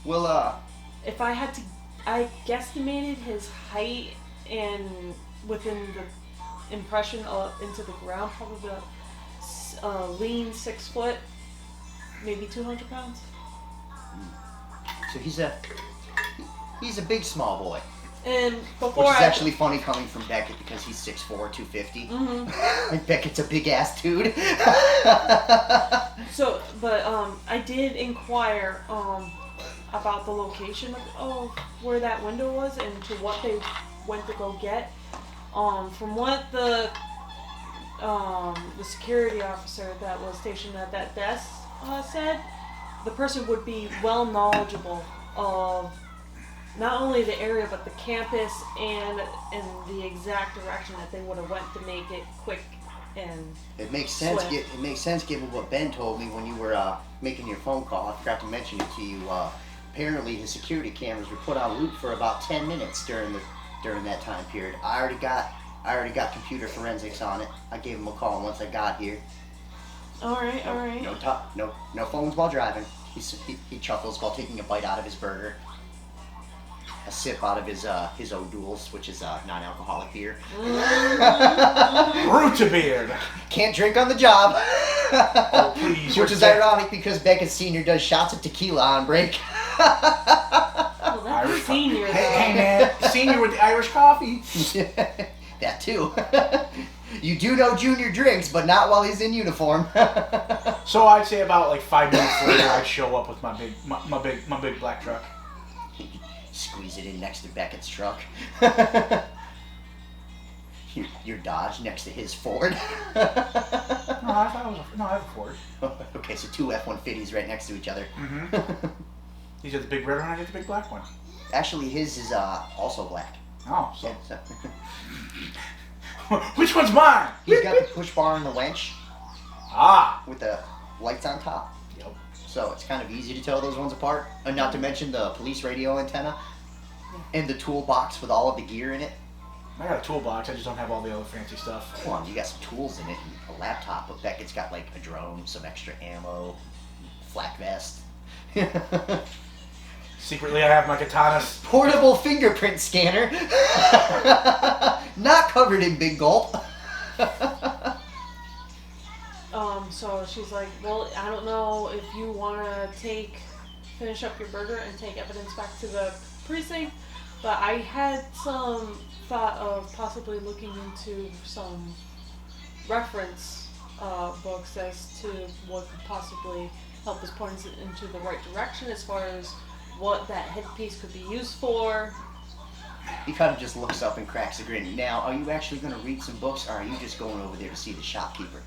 Well, If I had to, I guesstimated his height and within the impression into the ground, probably a lean 6 foot, maybe 200 pounds. so he's a big small boy. And before Which is actually funny coming from Beckett because he's 6'4", 250. Mhm. Like Beckett's a big ass dude. So, but I did inquire about the location of where that window was and to what they went to go get. From what the security officer that was stationed at that desk said, the person would be well knowledgeable of not only the area but the campus and the exact direction that they would have went to make it quick and It makes sense. Swift. It makes sense given what Ben told me when you were making your phone call. I forgot to mention it to you. Apparently, his security cameras were put on loop for about 10 minutes during that time period. I already got computer forensics on it. I gave him a call once I got here. all right. No phones while driving. He chuckles while taking a bite out of his burger. A sip out of his O'Doul's, which is non-alcoholic beer. Root-a-beard. Can't drink on the job. Oh, please. Which is ironic because Beckett Sr. does shots of tequila on break. Well, that's Irish senior though. Hey man, senior with the Irish coffee. That too. You do know Junior drinks, but not while he's in uniform. So I'd say about like 5 minutes later, I'd show up with my big black truck. Squeeze it in next to Beckett's truck. Your Dodge next to his Ford. No, I thought it was no, I have a Ford. Okay, so two F-150s right next to each other. Mm-hmm. These are the big red one, I get the big black one. Actually, his is also black. Oh, so. Yeah, so. Which one's mine? He's got the push bar and the winch Ah. with the lights on top. Yep. So it's kind of easy to tell those ones apart. And not to mention the police radio antenna and the toolbox with all of the gear in it. I got a toolbox. I just don't have all the other fancy stuff. Come on, you got some tools in it. And a laptop. I bet it's got like a drone, some extra ammo, flak vest. Secretly, I have my katanas. Portable fingerprint scanner. Not covered in big gulp. So she's like, well, I don't know if you want to finish up your burger and take evidence back to the precinct, but I had some thought of possibly looking into some reference books as to what could possibly help us point us into the right direction as far as what that headpiece could be used for. He kind of just looks up and cracks a grin. Now, are you actually going to read some books, or are you just going over there to see the shopkeeper?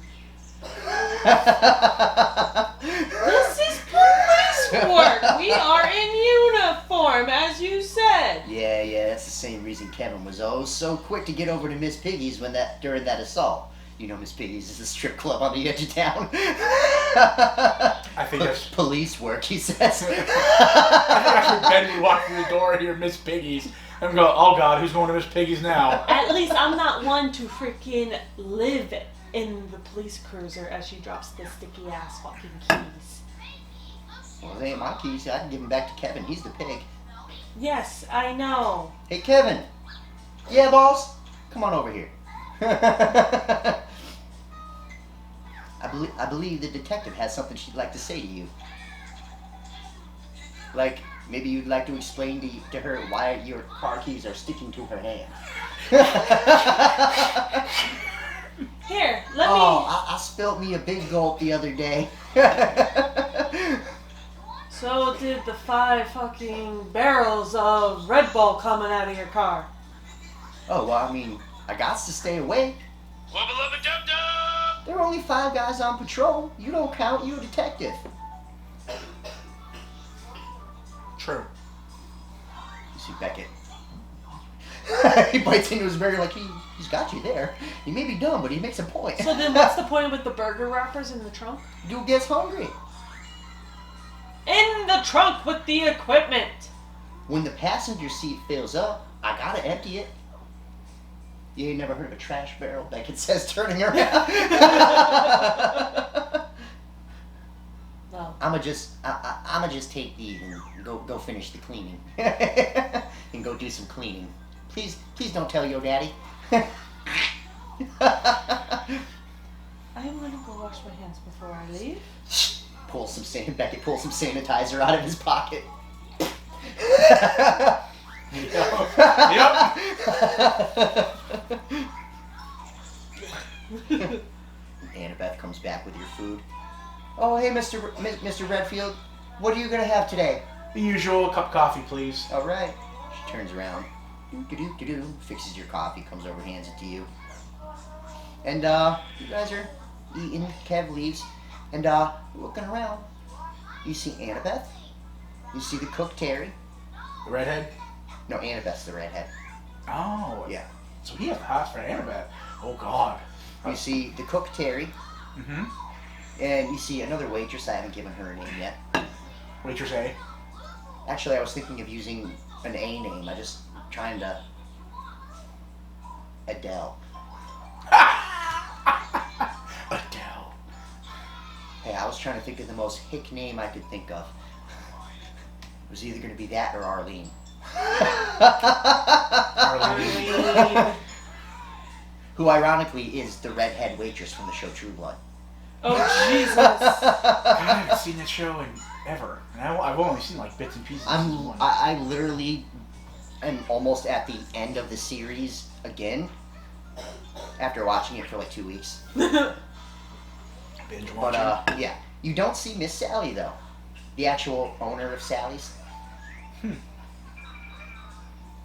This is police work! We are in uniform, as you said! Yeah, that's the same reason Kevin was so quick to get over to Miss Piggy's during that assault. You know, Miss Piggy's is a strip club on the edge of town. I think that's... Police work, he says. I think after Ben would walk through the door here, Miss Piggy's, and go, oh God, who's going to Miss Piggy's now? At least I'm not one to freaking live in the police cruiser as she drops the sticky ass fucking keys. Well, they ain't my keys. I can give them back to Kevin. He's the pig. Yes, I know. Hey, Kevin. Yeah, boss? Come on over here. I believe the detective has something she'd like to say to you. Like, maybe you'd like to explain to her why your car keys are sticking to her hand. Here, let I spilled me a big gulp the other day. So did the 5 fucking barrels of Red Bull coming out of your car. Oh, well, I mean, I got to stay awake. There are only 5 guys on patrol. You don't count. You're a detective. True. You see Beckett. He bites into his burger like he's got you there. He may be dumb, but he makes a point. So then what's the point with the burger wrappers in the trunk? Dude gets hungry. In the trunk with the equipment! When the passenger seat fills up, I gotta empty it. You ain't never heard of a trash barrel? Beckett says, turning around. Well, I'ma just take these and go finish the cleaning. And go do some cleaning. Please don't tell your daddy. I'm gonna go wash my hands before I leave. Beckett pulls some sanitizer out of his pocket. Yep. Annabeth comes back with your food. Oh, hey, Mr. Redfield. What are you gonna have today? The usual cup of coffee, please. All right. She turns around. Do-do-do-do-do. Fixes your coffee. Comes over, hands it to you. And you guys are eating. Kev leaves. And looking around. You see Annabeth. You see the cook Terry. The redhead? No, Annabeth's the redhead. Oh. Yeah. So he has the hots for Annabeth. Oh God. You see the cook Terry. Mm-hmm. And you see another waitress. I haven't given her a name yet. Waitress A. Actually, I was thinking of using an A name. I just trying to... Adele. Adele. Hey, I was trying to think of the most hick name I could think of. It was either going to be that or Arlene. Arlene. Who ironically is the redhead waitress from the show True Blood. Oh, Jesus. God, I haven't seen that show in ever. And I've only seen like bits and pieces. I literally am almost at the end of the series again after watching it for like 2 weeks. Binge watching. But yeah, you don't see Miss Sally though, the actual owner of Sally's.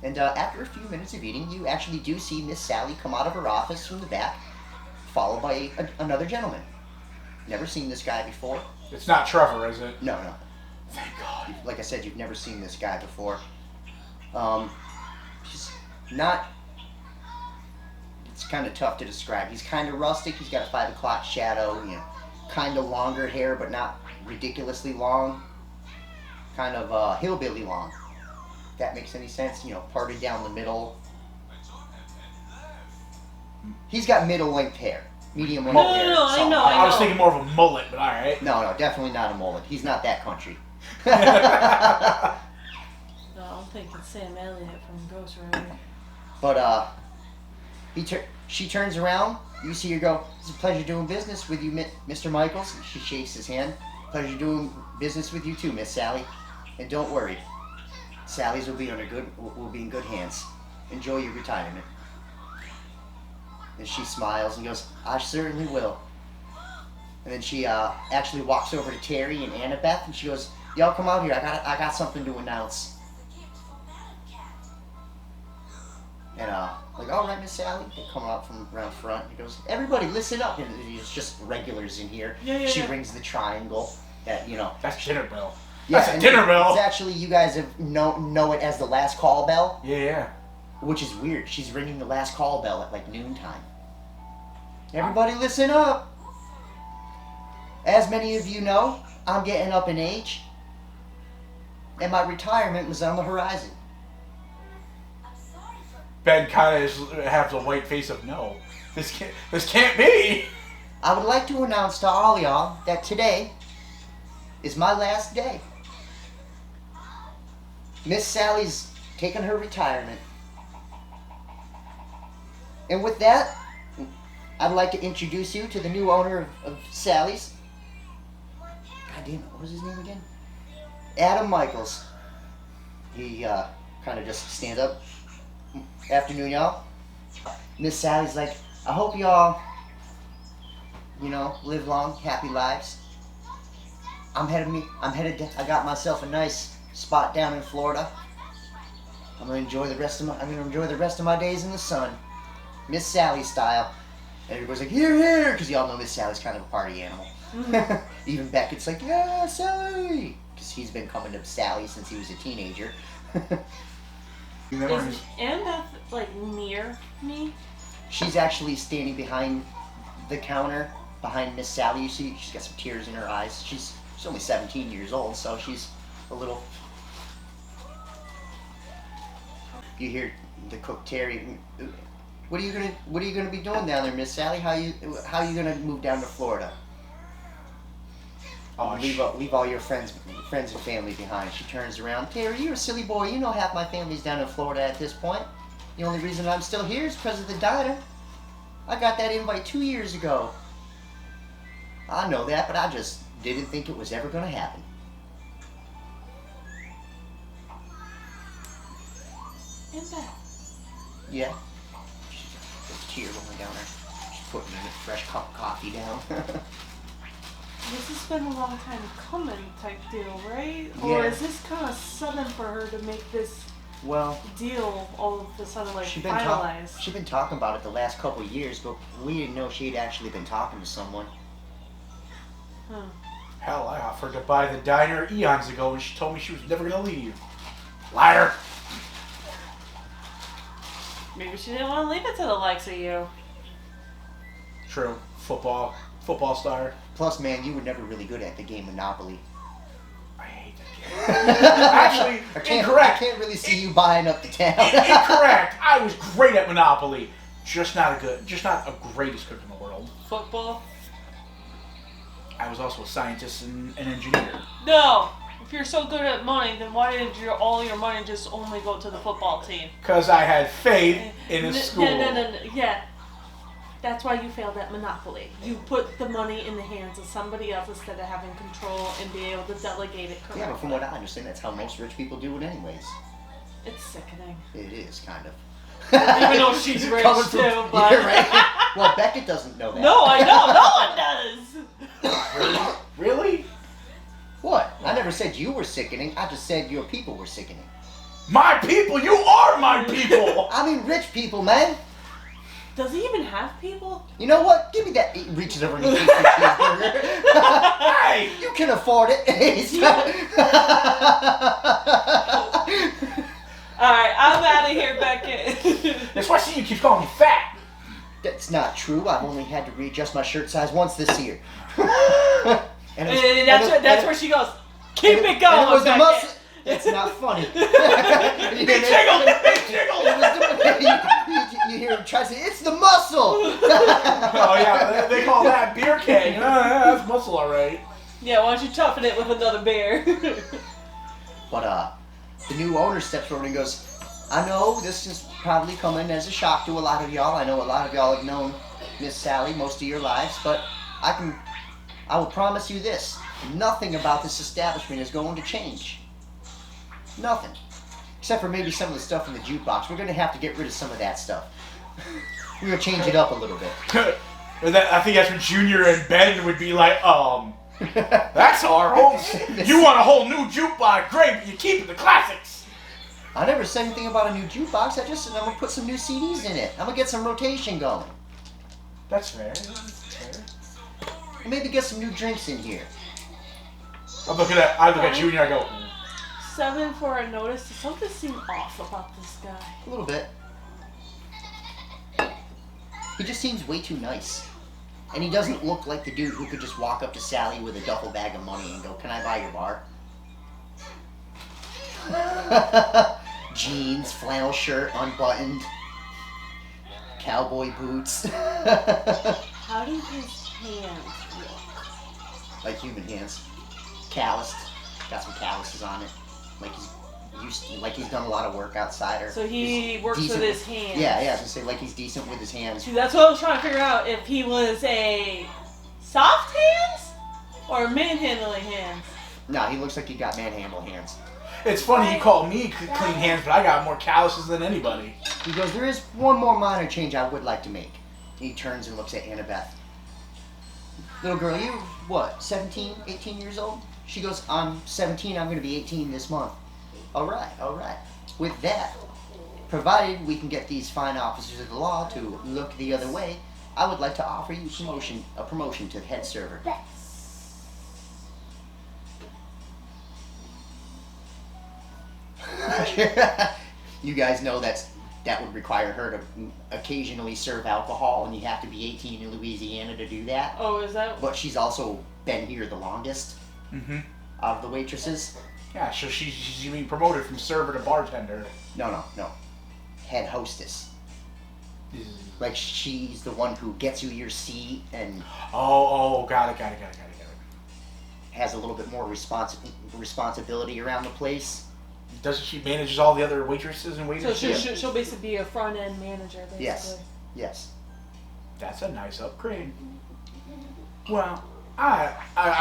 And after a few minutes of eating, you actually do see Miss Sally come out of her office from the back, followed by another gentleman. Never seen this guy before. It's not Trevor, is it? No, no. Thank God. Like I said, you've never seen this guy before. He's not... It's kind of tough to describe. He's kind of rustic. He's got a 5 o'clock shadow, you know, kind of longer hair, but not ridiculously long. Kind of hillbilly long. If that makes any sense. You know, parted down the middle. He's got middle-length hair. Medium-length hair. No, I know. I was thinking more of a mullet, but alright. No, no, definitely not a mullet. He's not that country. No, I'm thinking Sam Elliott from Ghost Rider. But she turns around. You see her go, "It's a pleasure doing business with you, Mr. Michaels." She shakes his hand. "Pleasure doing business with you too, Miss Sally. And don't worry, Sally's will be in good hands. Enjoy your retirement." And she smiles and goes, "I certainly will." And then she actually walks over to Terry and Annabeth, and she goes, "Y'all come out here. I got something to announce." And like, "All right, Miss Sally." They come out from around front. He goes, "Everybody, listen up." And it's just regulars in here. She rings the triangle. That, you know. That's dinner bell. Yeah, That's a dinner bell. It's actually, you guys know it as the last call bell. Yeah. Which is weird. She's ringing the last call bell at like noontime. "Everybody listen up. As many of you know, I'm getting up in age, and my retirement was on the horizon. Ben kind of has a white face of no. This can't be. I would like to announce to all y'all that today is my last day. Miss Sally's taking her retirement. And with that, I'd like to introduce you to the new owner of Sally's. God damn it, what was his name again? Adam Michaels." He kind of just stands up. "Afternoon, y'all." Miss Sally's like, "I hope y'all, you know, live long, happy lives. I got myself a nice spot down in Florida. I'm gonna enjoy the rest of my days in the sun, Miss Sally style." And everybody's like, "Hear, hear," because y'all know Miss Sally's kind of a party animal. Mm-hmm. Even Beckett's like, "Yeah, Sally," because he's been coming to Sally since he was a teenager. Is Annabeth like near me? She's actually standing behind the counter, behind Miss Sally. You see, she's got some tears in her eyes. She's only 17 years old, so she's a little... You hear the cook Terry, What are you gonna be doing down there, Miss Sally? How you gonna move down to Florida?" Oh, Leave all your friends and family behind." She turns around. "Terry, you're a silly boy. You know half my family's down in Florida at this point. The only reason I'm still here is because of the diner. I got that invite 2 years ago." "I know that, but I just didn't think it was ever gonna happen." Annabeth. "Yeah." There's a tear going down her. She's putting a fresh cup of coffee down. This has been a long time coming type deal, right? Or Yeah. is this kind of sudden for her to make this Well, deal all of a sudden like she's been talking about it the last couple of years, but we didn't know she'd actually been talking to someone. Huh. Hell, I offered to buy the diner eons ago and she told me she was never gonna leave. Liar. Maybe she didn't want to leave it to the likes of you. True. Football star. Plus, man, you were never really good at the game Monopoly. I hate that game. Actually, I incorrect. can't really see you buying up the town. Incorrect. I was great at Monopoly. Just not a greatest cook in the world. Football? I was also a scientist and an engineer. No! If you're so good at money, then why did all your money just only go to the football team? Because I had faith in a school. No. Yeah. That's why you failed at Monopoly. You put the money in the hands of somebody else instead of having control and be able to delegate it correctly. Yeah, but from what I understand, that's how most rich people do it anyways. It's sickening. It is, kind of. Even though she's rich Coming too, from- but... Yeah, right? Well, Beckett doesn't know that. No, I know. No one does. Really? What? I never said you were sickening. I just said your people were sickening. My people? You are my people! I mean rich people, man. Does he even have people? You know what? Give me that. He reaches over and he takes the cheeseburger. Hey! You can afford it. Alright, I'm out of here, Beckett. That's why you keep calling me fat. That's not true. I've only had to readjust my shirt size once this year. And that's where she goes, keep it going, and it was the Beckett. muscle. That's not funny. Big jiggle! Big jiggle! You hear him try to say, it's the muscle! Oh yeah, they call that beer keg. Yeah, that's muscle, alright. Yeah, why don't you toughen it with another beer? But the new owner steps forward and goes, I know this is probably coming as a shock to a lot of y'all. I know a lot of y'all have known Miss Sally most of your lives, but I will promise you this. Nothing about this establishment is going to change. Nothing. Except for maybe some of the stuff in the jukebox. We're going to have to get rid of some of that stuff. We're going to change it up a little bit. I think that's where Junior and Ben would be like, that's our whole... You want a whole new jukebox, great, but you keep the classics. I never said anything about a new jukebox. I just said I'm going to put some new CDs in it. I'm going to get some rotation going. That's fair. That's fair. And maybe get some new drinks in here. I look at Junior, I go... 7 for a notice. Does something seem off about this guy? A little bit. He just seems way too nice. And he doesn't look like the dude who could just walk up to Sally with a duffel bag of money and go, can I buy your bar? Jeans, flannel shirt, unbuttoned. Cowboy boots. How do his hands look? Like human hands. Calloused. Got some calluses on it. Like he's done a lot of work outside. Or So he works decent with his hands. Yeah, I was gonna say like he's decent with his hands. See, that's what I was trying to figure out. If he was a soft hands or manhandling hands. No, he looks like he got manhandle hands. It's funny you call me clean hands, but I got more calluses than anybody. He goes, there is one more minor change I would like to make. He turns and looks at Annabeth. Little girl, you, what, 17, 18 years old? She goes, I'm 17, I'm going to be 18 this month. All right. With that, provided we can get these fine officers of the law to look the other way, I would like to offer you a promotion to head server. You guys know that would require her to occasionally serve alcohol, and you have to be 18 in Louisiana to do that. Oh, is that? But she's also been here the longest out of the waitresses. Yeah, so she's being promoted from server to bartender. No. Head hostess. Like she's the one who gets you your seat and got it. has a little bit more responsibility around the place. Doesn't she manages all the other waitresses and waiters? So she'll basically be a front end manager, basically. Yes. That's a nice upgrade. Well, I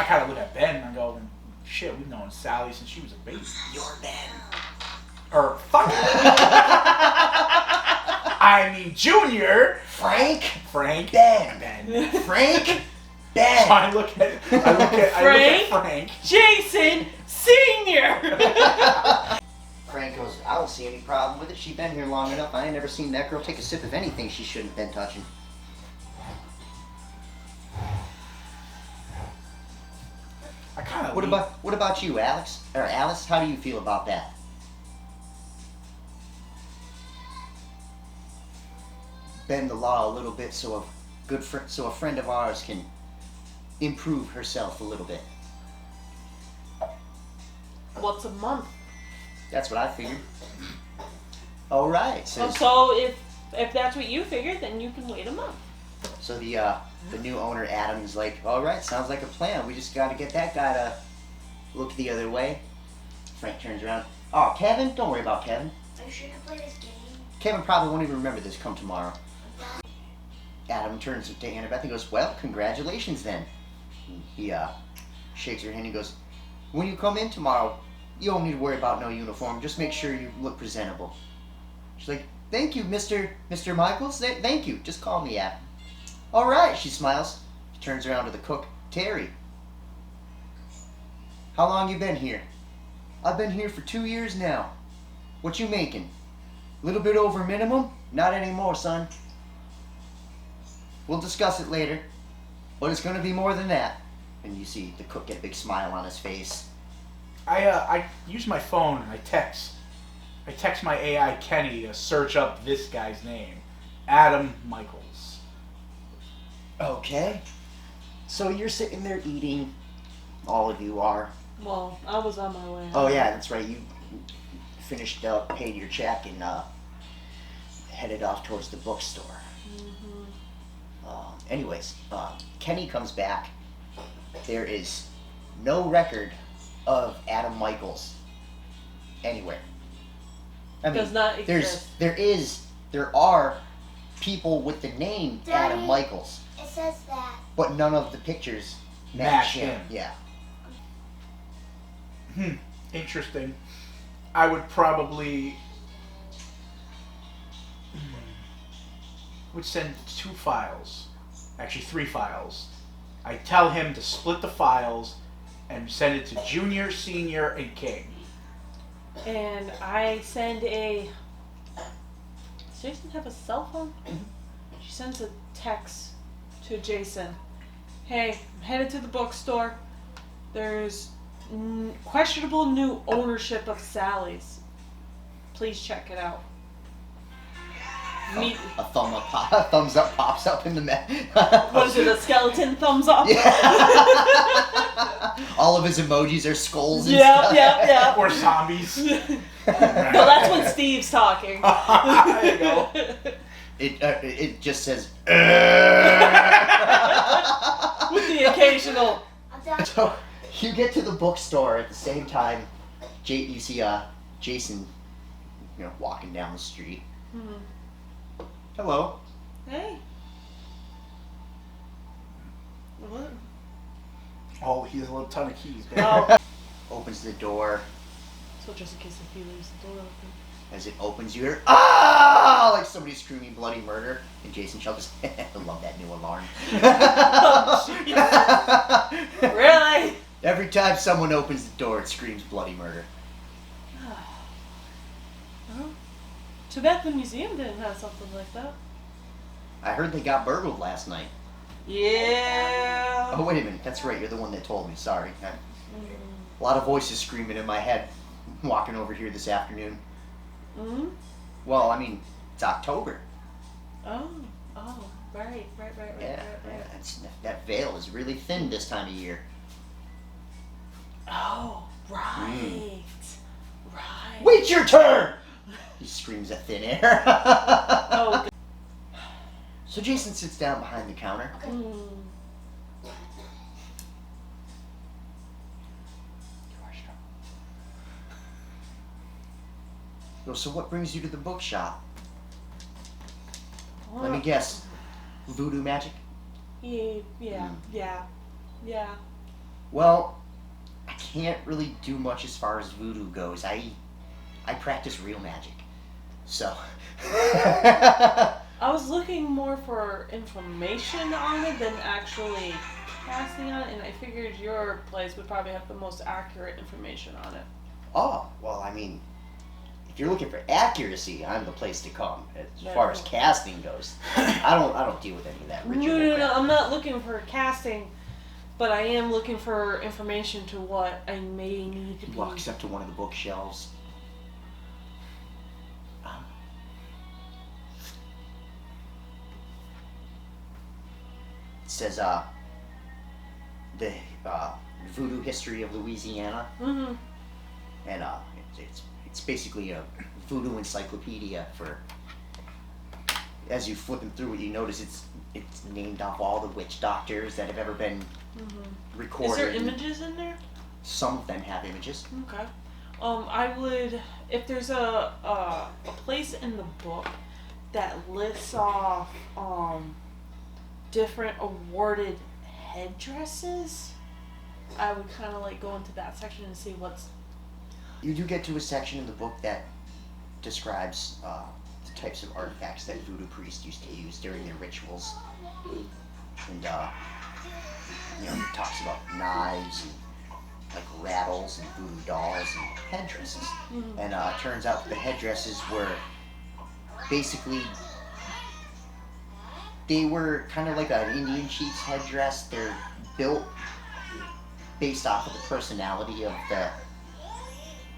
kind of look at Ben and I go, shit, we've known Sally since she was a baby. You're Ben. Or fuck. I mean Junior. Frank. Ben. Frank. Ben. So I look at Frank. Jason Senior. Frank goes, I don't see any problem with it. She's been here long enough. I ain't never seen that girl take a sip of anything she shouldn't have been touching. I kind of. What about you, Alex? Or Alice? How do you feel about that? Bend the law a little bit so a friend of ours can improve herself a little bit. What's a month? That's what I figured. All right. So if that's what you figured, then you can wait a month. So the new owner Adam is like, all right, sounds like a plan. We just got to get that guy to look the other way. Frank turns around. Oh, Kevin, don't worry about Kevin. Are you sure you can play this game? Kevin probably won't even remember this come tomorrow. Adam turns to Annabeth and goes, well, congratulations then. And he shakes her hand and goes, when you come in tomorrow, you don't need to worry about no uniform. Just make sure you look presentable. She's like, thank you, Mr. Michaels. Thank you. Just call me Adam. All right, she smiles. She turns around to the cook, Terry. How long you been here? I've been here for 2 years now. What you making? A little bit over minimum? Not anymore, son. We'll discuss it later, but it's gonna be more than that. And you see the cook get a big smile on his face. I use my phone and I text my AI Kenny to search up this guy's name, Adam Michaels. Okay. So you're sitting there eating. All of you are. Well, I was on my way. Oh yeah, that's right. You finished up, paid your check, and headed off towards the bookstore. Anyways, Kenny comes back. There is no record of Adam Michaels anywhere. I mean, Does not exist. There are people with the name Adam Daddy. Michaels, It says that. but none of the pictures Match him. him. Yeah. Interesting. I would probably would send 2 files, actually 3 files. I tell him to split the files and send it to Junior, Senior, and King. And I send a. Does Jason have a cell phone? She sends a text to Jason. Hey, I'm headed to the bookstore. There's questionable new ownership of Sally's. Please check it out. Meet. A thumbs up pops up in the What is it? A skeleton thumbs up? Yeah. All of his emojis are skulls and Yep, stuff. yep. Or zombies. No, that's when Steve's talking. There you go. It just says. With the occasional. I'm done. So you get to the bookstore at the same time. You see Jason, walking down the street. Hello. Hey. What? Oh, he has a little ton of keys. Man. Oh. Opens the door. So just in case if he leaves the door open. As it opens, you hear ah, like somebody screaming bloody murder, and Jason chuckles. I love that new alarm. Really? Every time someone opens the door, it screams bloody murder. Well, too bad the museum didn't have something like that. I heard they got burgled last night. Yeah. Oh wait a minute, that's right. You're the one that told me. Sorry. A lot of voices screaming in my head. Walking over here this afternoon. Mm-hmm. Well, I mean, it's October. Oh, right. Yeah, that veil is really thin this time of year. Oh, right. Right. Wait your turn! He screams at thin air. Oh, good. So Jason sits down behind the counter. So what brings you to the bookshop? Let me guess. Voodoo magic? Yeah. Well, I can't really do much as far as voodoo goes. I practice real magic. So. I was looking more for information on it than actually casting on it, and I figured your place would probably have the most accurate information on it. Oh, well, I mean, if you're looking for accuracy, I'm the place to come. As Very far as cool. casting goes, I don't deal with any of that ritual. No, crap. I'm not looking for casting, but I am looking for information to what I may need to He be. walks up to one of the bookshelves. It says, the voodoo history of Louisiana, Mm-hmm. and it's basically a voodoo encyclopedia for. As you flip them through it, you notice it's named off all the witch doctors that have ever been recorded. Is there images in there? Some of them have images. Okay. I would, if there's a place in the book that lists off different awarded headdresses, I would kind of like go into that section and see what's. You do get to a section in the book that describes the types of artifacts that voodoo priests used to use during their rituals, and it talks about knives and like rattles and voodoo dolls and headdresses. Mhm. And it turns out the headdresses were basically, they were kind of like an Indian chief's headdress. They're built based off of the personality of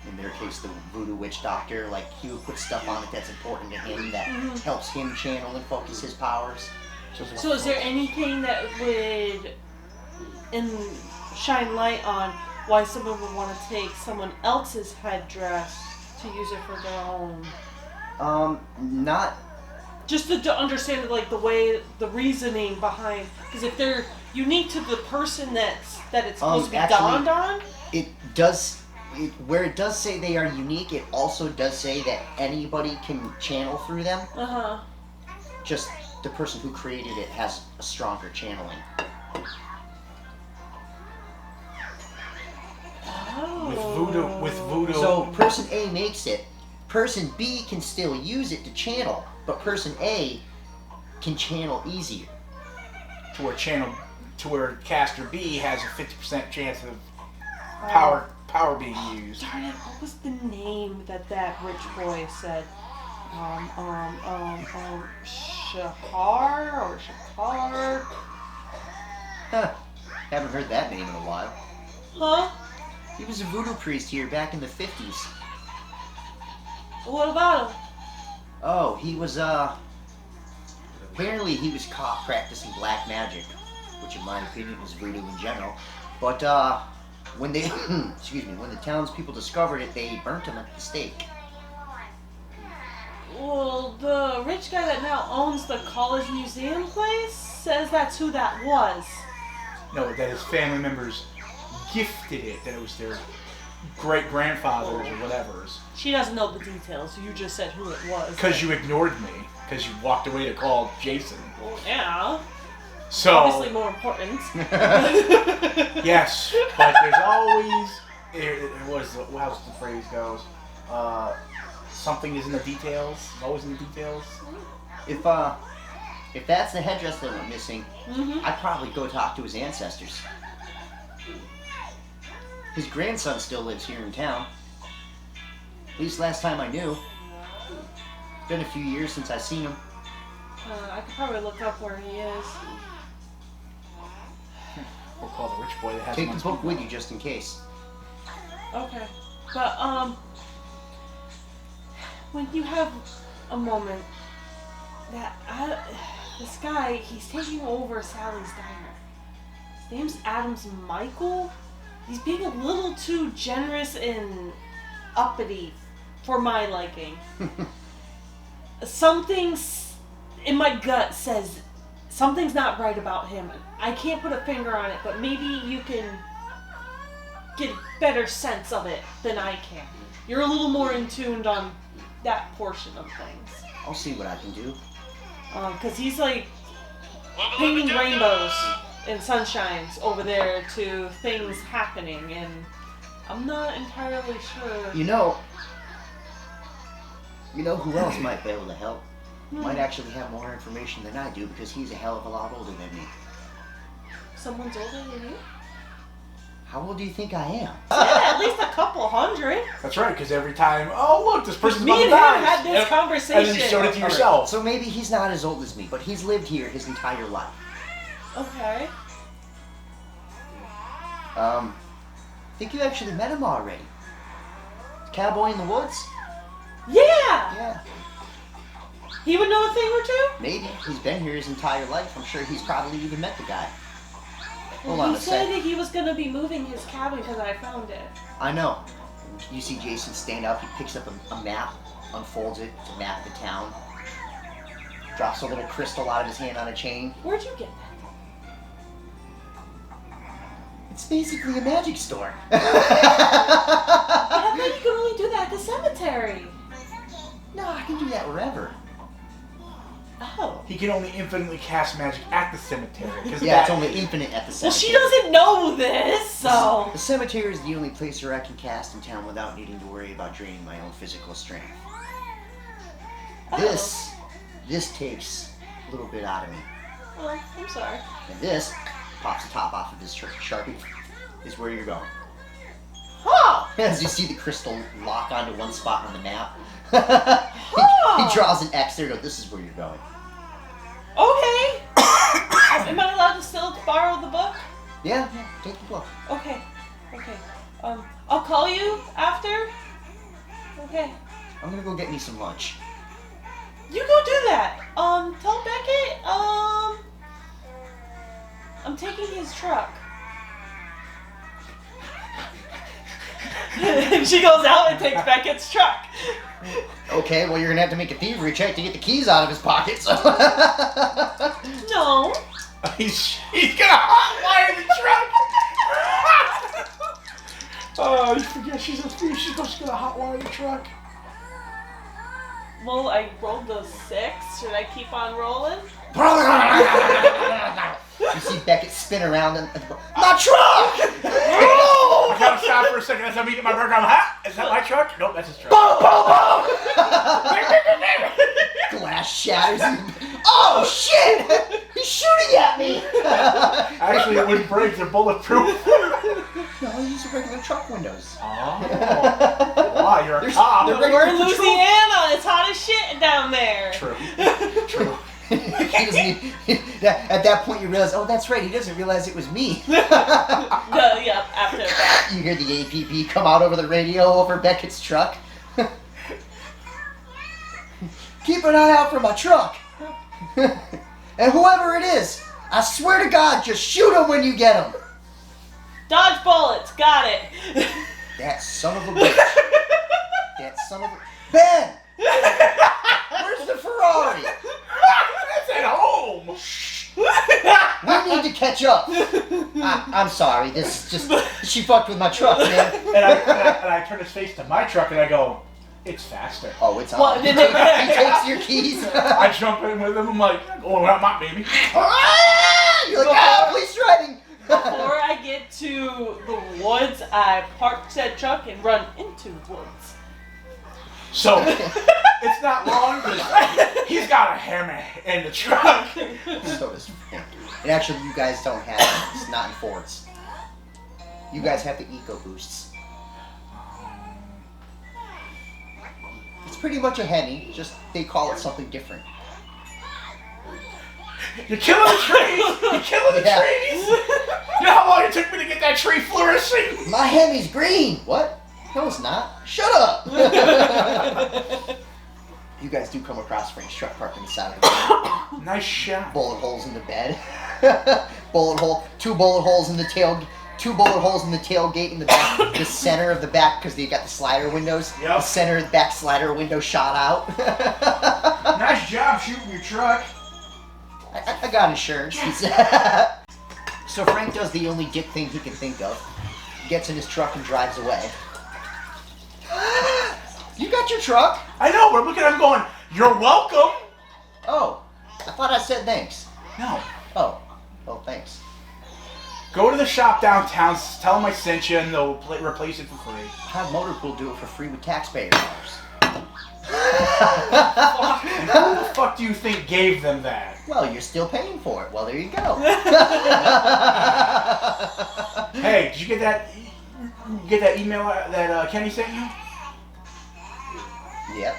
in their case, the voodoo witch doctor. Like, he would put stuff on it that's important to him, that helps him channel and focus his powers. So is there anything that would shine light on why someone would want to take someone else's headdress to use it for their own? Not. Just to understand, like, the reasoning behind, because if they're unique to the person that it's supposed to be actually, donned on. It does. Where it does say they are unique, it also does say that anybody can channel through them. Just the person who created it has a stronger channeling. Oh. With voodoo. So person A makes it. Person B can still use it to channel, but person A can channel easier. To where caster B has a 50% chance of power being used. Darn it! What was the name that rich boy said? Shahar or Shakar? Huh. Haven't heard that name in a while. Huh? He was a voodoo priest here back in the 50s. What about him? Oh, he was, apparently he was caught practicing black magic, which in my opinion is voodoo in general. But, when they, when the townspeople discovered it, they burnt him at the stake. Well, the rich guy that now owns the college museum place says that's who that was. No, that his family members gifted it, that it was their great-grandfathers or whatever's. She doesn't know the details. You just said who it was. Because you ignored me. Because you walked away to call Jason. Well, yeah. So, obviously more important. Yes, but there's always, how's the phrase goes? Something is in the details. Always in the details. If that's the headdress that we're missing, I'd probably go talk to his ancestors. His grandson still lives here in town. At least last time I knew. It's been a few years since I've seen him. I could probably look up where he is. We'll call the rich boy that has Take one. the book with you just in case. Okay. But, when you have a moment this guy, he's taking over Sally's diner. His name's Adams Michael. He's being a little too generous and uppity for my liking. Something's in my gut says something's not right about him. I can't put a finger on it, but maybe you can get a better sense of it than I can. You're a little more in tuned on that portion of things. I'll see what I can do. Because he's like painting rainbows and sunshines over there to things happening, and I'm not entirely sure. You know who else might be able to help? Might actually have more information than I do because he's a hell of a lot older than me. Someone's older than you? How old do you think I am? Yeah, at least a couple hundred. That's right, because every time, oh look, this person's Me about and to him die. had this conversation. And then you showed it to yourself. So maybe he's not as old as me, but he's lived here his entire life. Okay. Think you actually met him already. Cowboy in the woods? Yeah! Yeah. He would know a thing or two? Maybe. He's been here his entire life. I'm sure he's probably even met the guy. Hold on He a said sec. that he was going to be moving his cabin because I found it. I know. You see Jason stand up, he picks up a map, unfolds it, it's a map of the town. Drops a little crystal out of his hand on a chain. Where'd you get that? It's basically a magic store. But I thought you could only do that at the cemetery. No, I can do that wherever. Oh. He can only infinitely cast magic at the cemetery. Yeah, it's only infinite at the Well, cemetery. she doesn't know this, so... The cemetery is the only place where I can cast in town without needing to worry about draining my own physical strength. Oh. This takes a little bit out of me. Oh, I'm sorry. And this pops the top off of this Sharpie. Is where you're going. As you see the crystal lock onto one spot on the map. He draws an X there. Go, this is where you're going. Okay. Am I allowed to still borrow the book? Yeah, take the book. Okay. I'll call you after. Okay. I'm gonna go get me some lunch. You go do that. Tell Beckett, I'm taking his truck. And she goes out and takes Beckett's truck. Okay, well you're gonna have to make a thievery check to get the keys out of his pocket. So. No. He's gonna hotwire the truck. Oh, you forget she's a thief. She's just gonna hotwire the truck. Well, I rolled a 6. Should I keep on rolling? You see Beckett spin around and my truck! I gotta stop for a second as I'm eating my burger. I'm is that my truck? Nope, that's his truck. Boom, boom, boom! Glass shatters. Oh shit! He's shooting at me! Actually, it wouldn't break. They're bulletproof. No, these are regular truck windows. Oh. Wow, you're a cop. they're We're in regular for Louisiana. It's hot as shit down there. True. True. He doesn't at that point you realize, oh, that's right, he doesn't realize it was me. Yep, after that. You hear the APB come out over the radio over Beckett's truck. Keep an eye out for my truck. And whoever it is, I swear to God, just shoot him when you get him. Dodge bullets. Got it. That son of a bitch. That son of a... Ben! Where's the Ferrari? It's at home. We need to catch up. I'm sorry. This is just... She fucked with my truck, man. And I turn his face to my truck and I go, it's faster. Oh, it's on. Well, He takes your keys. I jump in with him. I'm like, going out my baby. You're like, police driving. Before I get to the woods, I park said truck and run into the woods. So, it's not long because he's got a hammer in the truck. So does Frank. And actually, you guys don't have it. It's not in Fords. You guys have the Eco Boosts. It's pretty much a Hemi, just they call it something different. You're killing the trees! You're killing the trees! You know how long it took me to get that tree flourishing? My Hemi's green! What? No, it's not. Shut up! You guys do come across Frank's truck parked on the side of the road. Nice shot. Bullet holes in the bed. Two bullet holes in the tail. 2 bullet holes in the tailgate in the back, the center of the back, because they got the slider windows. Yep. The center of the back slider window shot out. Nice job shooting your truck. I got insurance. So Frank does the only dick thing he can think of. Gets in his truck and drives away. You got your truck? I know, we're looking at him going, you're welcome. Oh, I thought I said thanks. No. Oh, thanks. Go to the shop downtown, tell them I sent you, and they'll replace it for free. Have Motorpool do it for free with taxpayer dollars. And who the fuck do you think gave them that? Well, you're still paying for it. Well, there you go. Hey, did you get that email that Kenny sent you? Yep.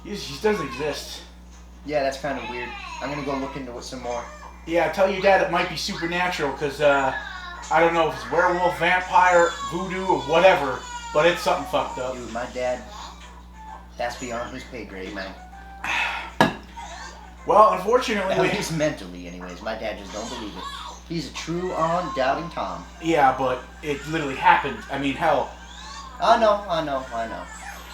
He doesn't exist. Yeah, that's kind of weird. I'm gonna go look into it some more. Yeah, tell your dad it might be supernatural, because I don't know if it's werewolf, vampire, voodoo, or whatever, but it's something fucked up. Dude, my dad, that's beyond his pay grade, man. Well, unfortunately, At least mentally, anyways. My dad just don't believe it. He's a true on doubting Tom. yeah, but it literally happened. I mean, hell. I know.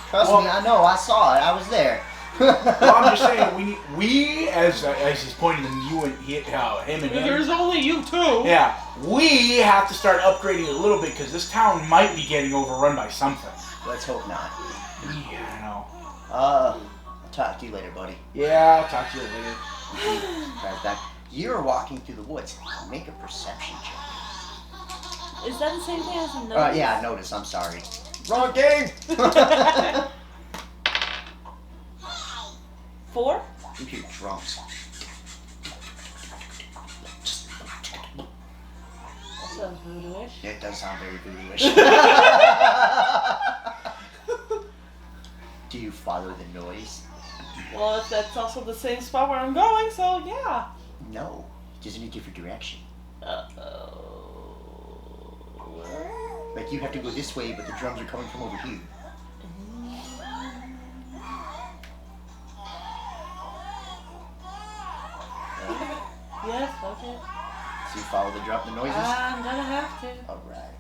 Trust me, I know. I saw it. I was there. Well, I'm just saying, we as he's pointing to you and him and him. There's only you two. Yeah, we have to start upgrading a little bit because this town might be getting overrun by something. Let's hope not. Yeah, I know. I'll talk to you later, buddy. Yeah, I'll talk to you later. Drive back. You're walking through the woods. Make a perception check. Is that the same thing as a notice? Yeah, notice. I'm sorry. Wrong game. 4? You hear drums. That sounds voodoo-ish. It does sound very voodoo-ish. Do you follow the noise? Well, if that's also the same spot where I'm going, so yeah. No, just in a different direction. Like you have to go this way, but the drums are coming from over here. Yes, okay. So you follow the noises? I'm gonna have to. Alright.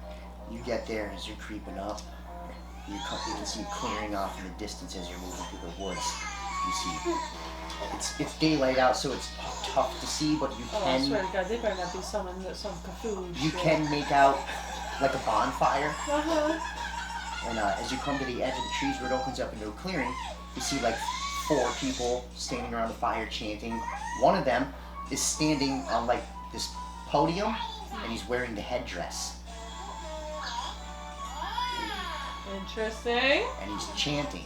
You get there as you're creeping up. You can see clearing off in the distance as you're moving through the woods. You see, it's daylight out, so it's tough to see, but you Oh, I can swear to God, they better not be some Cthulhu you shit. can make out like a bonfire. Uh-huh. And as you come to the edge of the trees where it opens up into a clearing, you see like 4 people standing around the fire chanting. One of them is standing on like this podium, and he's wearing the headdress. Interesting. And he's chanting.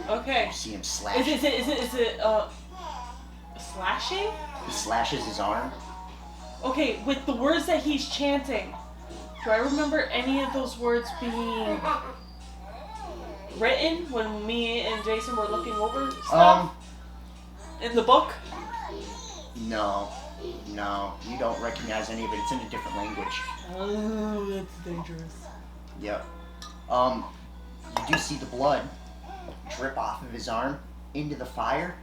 Okay. You see him slash. Is it slashing? He slashes his arm. Okay, with the words that he's chanting, do I remember any of those words being written when me and Jason were looking over stuff? In the book? No, you don't recognize any of it. It's in a different language. Oh, that's dangerous. Yep. You do see the blood drip off of his arm into the fire.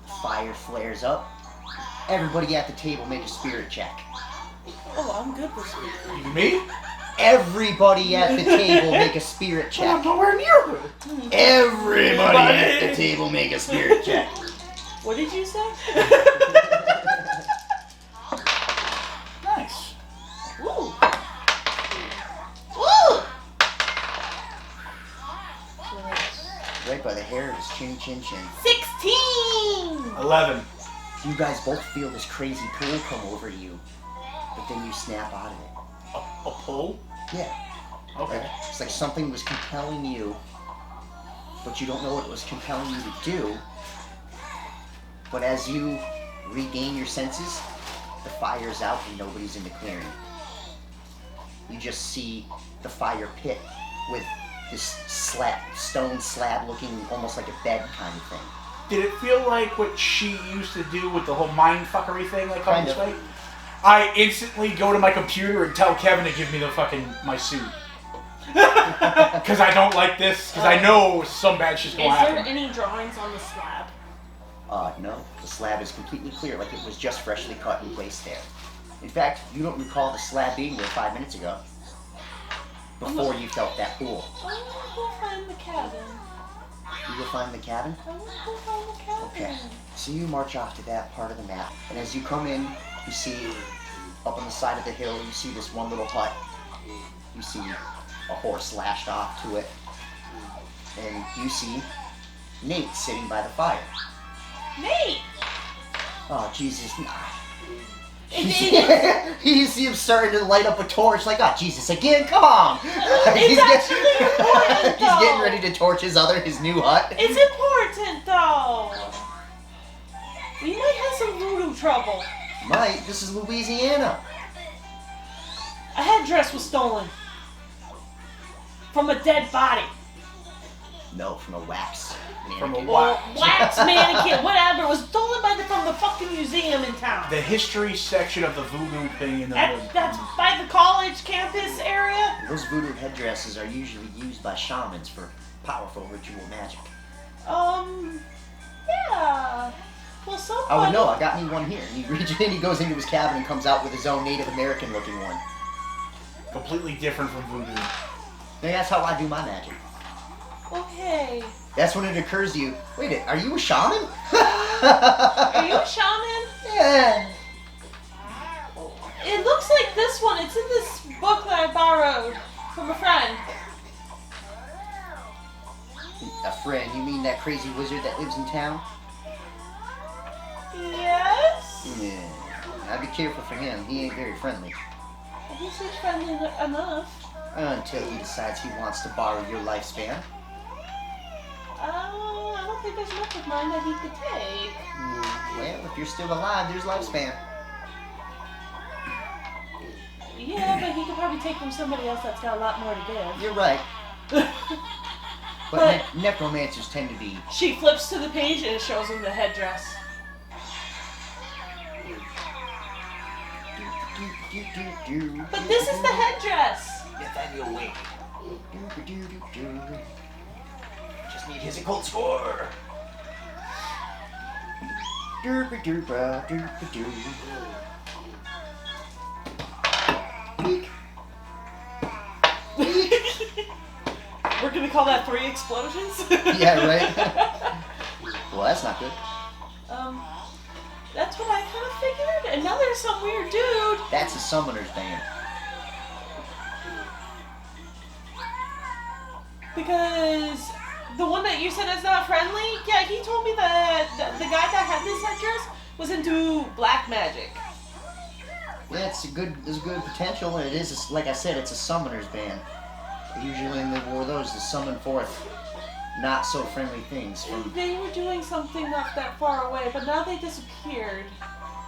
The fire flares up. Everybody at the table make a spirit check. Oh, I'm good with spirit. Me? Everybody at the table make a spirit I'm check. nowhere near it. Everybody at the table make a spirit check. What did you say? Nice. Woo! Woo! Right by the hair of his chin, chin, chin. 16! 11. You guys both feel this crazy pull come over to you, but then you snap out of it. A pull? Yeah. Okay. It's like something was compelling you, but you don't know what it was compelling you to do. But as you regain your senses, the fire's out and nobody's in the clearing. You just see the fire pit with this stone slab looking almost like a bed kind of thing. Did it feel like what she used to do with the whole mind fuckery thing, like Kind on this of. way? I instantly go to my computer and tell Kevin to give me my suit. Because I don't like this, because I know some bad shit's going to Is there happen. any drawings on the slab? No. The slab is completely clear, like it was just freshly cut and placed there. In fact, you don't recall the slab being there 5 minutes ago, before you felt that pull. I want to go find the cabin. You go find the cabin? I want to go find the cabin. Okay. So you march off to that part of the map, and as you come in, you see up on the side of the hill, you see this one little hut. You see a horse lashed off to it, and you see Nate sitting by the fire. Nate! Oh, Jesus. It You see him starting to light up a torch, like, oh, Jesus, again, come on! It's actually important, He's getting though. ready to torch his new hut. It's important, though. We might have some voodoo trouble. Mike, this is Louisiana. A headdress was stolen. From a dead body. No, from a wax. From a mannequin. what? Wax mannequin, whatever. It was stolen from the fucking museum in town. The history section of the voodoo thing in the woods. That's by the college campus area? Those voodoo headdresses are usually used by shamans for powerful ritual magic. Yeah. Well, somebody... I would know, I got me one here. And he reaches in, he goes into his cabin and comes out with his own Native American looking one. Completely different from voodoo. And that's how I do my magic. Okay. That's when it occurs to you, wait, are you a shaman? Are you a shaman? Yeah. It looks like this one. It's in this book that I borrowed from a friend. A friend, you mean that crazy wizard that lives in town? Yes? Yeah. I'd be careful for him. He ain't very friendly. He seems friendly enough. Until he decides he wants to borrow your lifespan. I don't think there's much of mine that he could take. Well, if you're still alive, there's lifespan. Yeah, but he could probably take from somebody else that's got a lot more to give. You're right. But necromancers tend to be. She flips to the page and it shows him the headdress. But this is the headdress! Nathaniel Wing. Just need his occult score. Weak. We're gonna call that 3 explosions? Yeah, right? Well, that's not good. That's what I kind of figured. And now there's some weird dude. That's a summoner's band. Because the one that you said is not friendly, yeah, he told me that the guy that had this headdress was into black magic. Yeah, there's good potential. It is, like I said, it's a summoner's band. Usually in the War of those to summon forth not so friendly things from. They were doing something not that far away, but now they disappeared.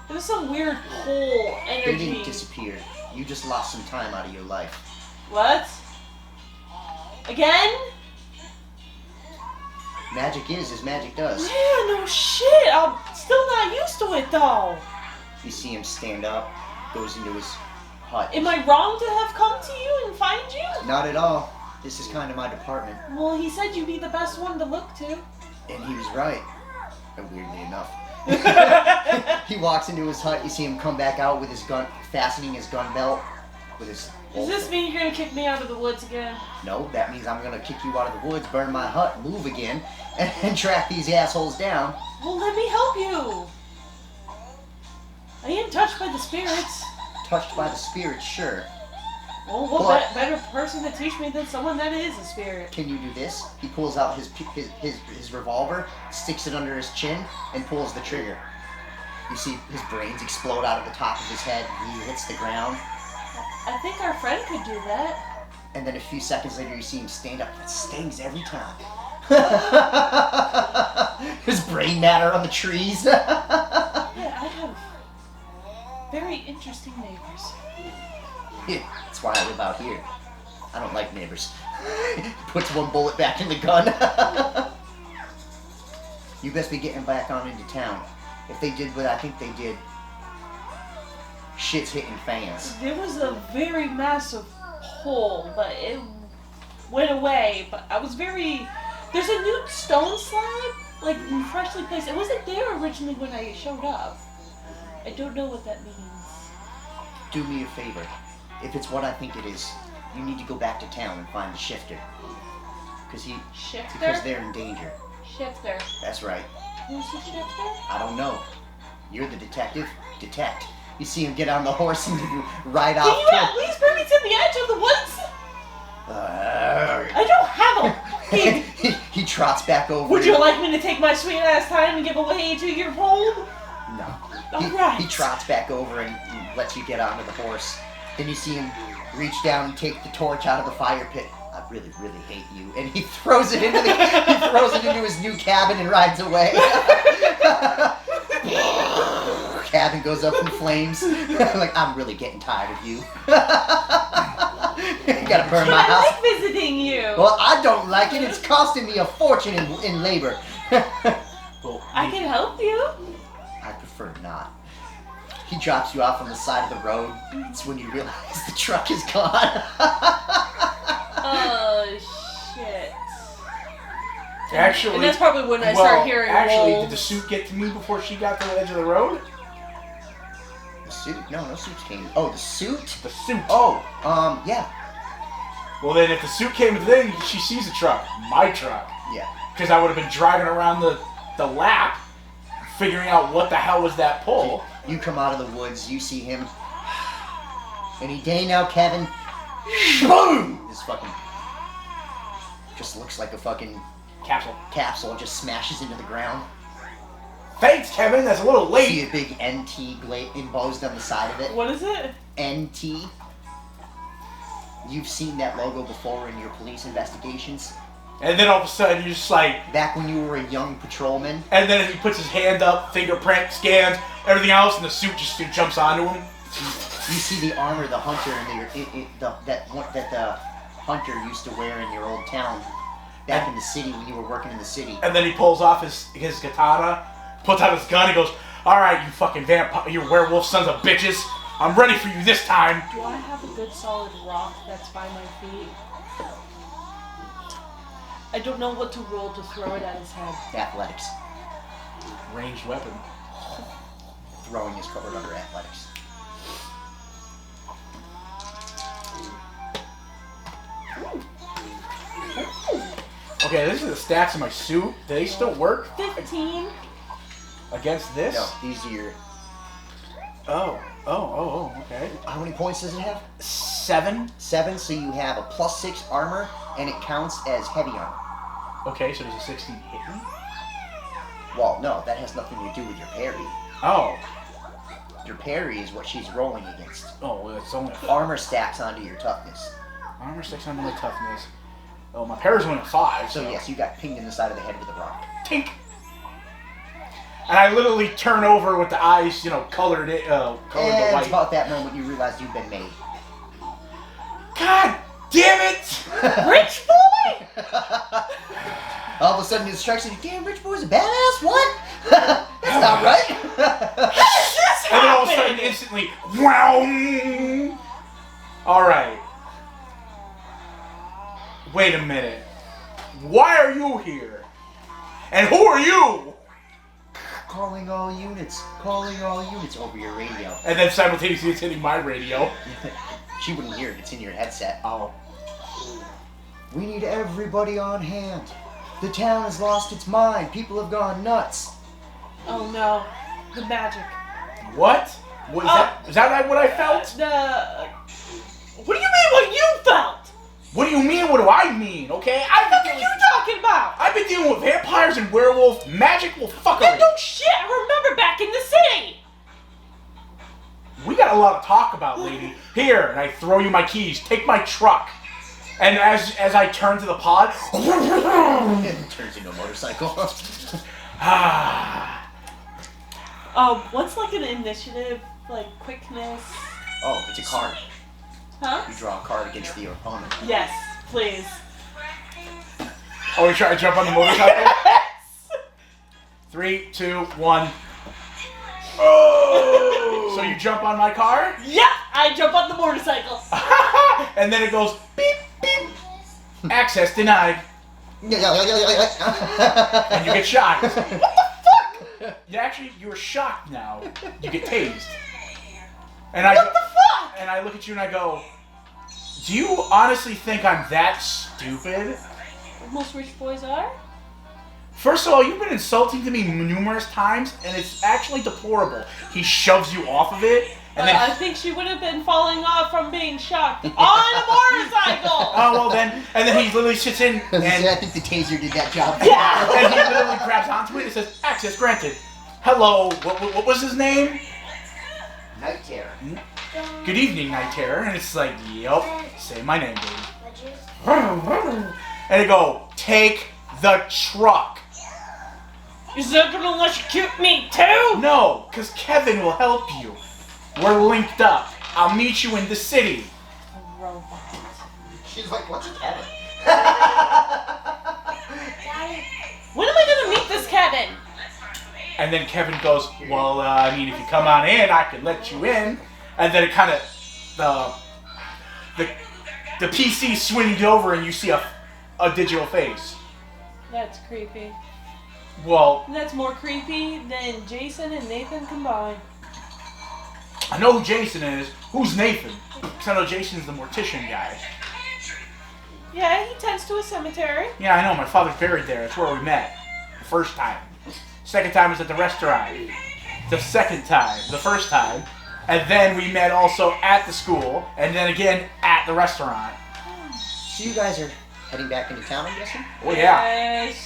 There was some weird pull energy. They didn't disappear. You just lost some time out of your life. What? Again? Magic is as magic does. Yeah, no shit. I'm still not used to it though. You see him stand up, goes into his hut. Am I wrong to have come to you and find you? Not at all. This is kind of my department. Well, he said you'd be the best one to look to. And he was right. Weirdly enough. He walks into his hut, you see him come back out with his gun, fastening his gun belt with his... Does this mean you're gonna kick me out of the woods again? No, that means I'm gonna kick you out of the woods, burn my hut, move again, and track these assholes down. Well, let me help you. I am touched by the spirits. Touched by the spirits, sure. Well, what better person to teach me than someone that is a spirit? Can you do this? He pulls out his revolver, sticks it under his chin, and pulls the trigger. You see his brains explode out of the top of his head. He hits the ground. I think our friend could do that. And then a few seconds later, you see him stand up. It stings every time. His brain matter on the trees. Yeah, I have very interesting neighbors. That's why I live out here. I don't like neighbors. Puts one bullet back in the gun. You best be getting back on into town. If they did what I think they did, shit's hitting fans. There was a very massive hole, but it went away. But I was very... There's a new stone slab, like freshly placed. It wasn't there originally when I showed up. I don't know what that means. Do me a favor. If it's what I think it is, you need to go back to town and find the shifter. Shifter? Because they're in danger. Shifter. That's right. Who's the shifter? I don't know. You're the detective. Detect. You see him get on the horse and ride Can off. you at least bring me to the edge of the woods? I don't have a... He trots back over. Would you like me to take my sweet ass time and give away to your home? No. Alright. He trots back over and lets you get onto the horse. Then you see him reach down and take the torch out of the fire pit. I really, really hate you. And he throws it into his new cabin and rides away. Cabin goes up in flames. Like, I'm really getting tired of you. You gotta burn my house. I like visiting you. Well, I don't like it. It's costing me a fortune in labor. Well, I can help you. I prefer not. He drops you off on the side of the road. It's when you realize the truck is gone. Oh, shit. Actually, and that's probably when I start hearing actually, wolves. did the suit get to me before she got to the edge of the road? The suit? No suits came. Oh, the suit? The suit. Oh, yeah. Well, then if the suit came to the thing, she sees the truck. My truck. Yeah. Because I would have been driving around the lap, figuring out what the hell was that pull. You come out of the woods, you see him. Any day now, Kevin. Boom! This fucking... just looks like a fucking Capsule. just smashes into the ground. Thanks, Kevin. That's a little See late. a big NT embossed on the side of it. What is it? NT. You've seen that logo before in your police investigations. And then all of a sudden, you're just like... Back when you were a young patrolman. And then he puts his hand up, fingerprint, scans, everything else, and the suit just jumps onto him. You see the armor, the hunter, and that the hunter used to wear in your old town back in the city when you were working in the city. And then he pulls off his katana, puts out his gun, he goes, "Alright, you fucking vampire, you werewolf sons of bitches. I'm ready for you this time." Do I have a good solid rock that's by my feet? I don't know what to roll to throw it at his head. Athletics. Ranged weapon. Throwing is covered under athletics. Okay, this is the stats of my suit. Do they still work 15. against this? No, these are your... Oh, okay. How many points does it have? 7. 7, so you have a +6 armor, and it counts as heavy armor. Okay, so does a 16 hit me? Well, no, that has nothing to do with your parry. Oh. Your parry is what she's rolling against. Oh, well, it's only Armor stacks onto your toughness. armor 6 on my toughness. Oh, my parry's only a 5. So yes, you got pinged in the side of the head with a rock. Tink. And I literally turn over with the eyes, colored the And white. it's about that moment you realize you've been made. God damn it! Rich boy! All of a sudden it strikes you, damn, Rich Boy's a badass? What? That's not right. And then all of a sudden, instantly, wow! Alright. Wait a minute. Why are you here? And who are you? Calling all units. Calling all units over your radio. And then simultaneously it's hitting my radio. She wouldn't hear it. It's in your headset. Oh. We need everybody on hand. The town has lost its mind. People have gone nuts. Oh no, the magic. What? Is that what I felt? What do you mean what you felt? What do you mean? What do I mean? Okay? What are you talking about? I've been dealing with vampires and werewolves, magical fuckery. No shit, I remember back in the city. We got a lot to talk about, lady. Here, and I throw you my keys. Take my truck. And as I turn to the pod, It turns into a motorcycle. What's like an initiative, like quickness? Oh, it's a card. Huh? You draw a card against your opponent. Yes, please. Oh, we try to jump on the motorcycle? 3, 2, 1. Oh! So you jump on my car? Yeah, I jump on the motorcycle. And then it goes beep, beep. Access denied. And you get shot. What the fuck? You're shocked now. You get tased. And What the fuck? And I look at you and I go, do you honestly think I'm that stupid? Most rich boys are? First of all, you've been insulting to me numerous times, and it's actually deplorable. He shoves you off of it, and then... I think she would have been falling off from being shocked on a motorcycle! Oh, well then, and then he literally sits in, and I think the taser did that job. Yeah! and he literally grabs onto it and says, access granted. Hello, what was his name? Night Terror. Good evening, Night Terror. And it's like, yup, say my name, baby. And they go, take the truck. Is that gonna electrocute me too? No, because Kevin will help you. We're linked up. I'll meet you in the city. Robot. She's like, what's a Kevin? When am I gonna meet this Kevin? And then Kevin goes, well, if you come on in, I can let you in. And then it kind of, the PC swings over and you see a digital face. That's creepy. Well, That's more creepy than Jason and Nathan combined. I know who Jason is. Who's Nathan? Because I know Jason's the mortician guy. Yeah, he tends to a cemetery. Yeah, I know. My father's buried there. That's where we met. The first time. Second time was at the restaurant. The second time. The first time. And then we met also at the school. And then again at the restaurant. So you guys are heading back into town, I'm guessing? Oh, yeah. Yes.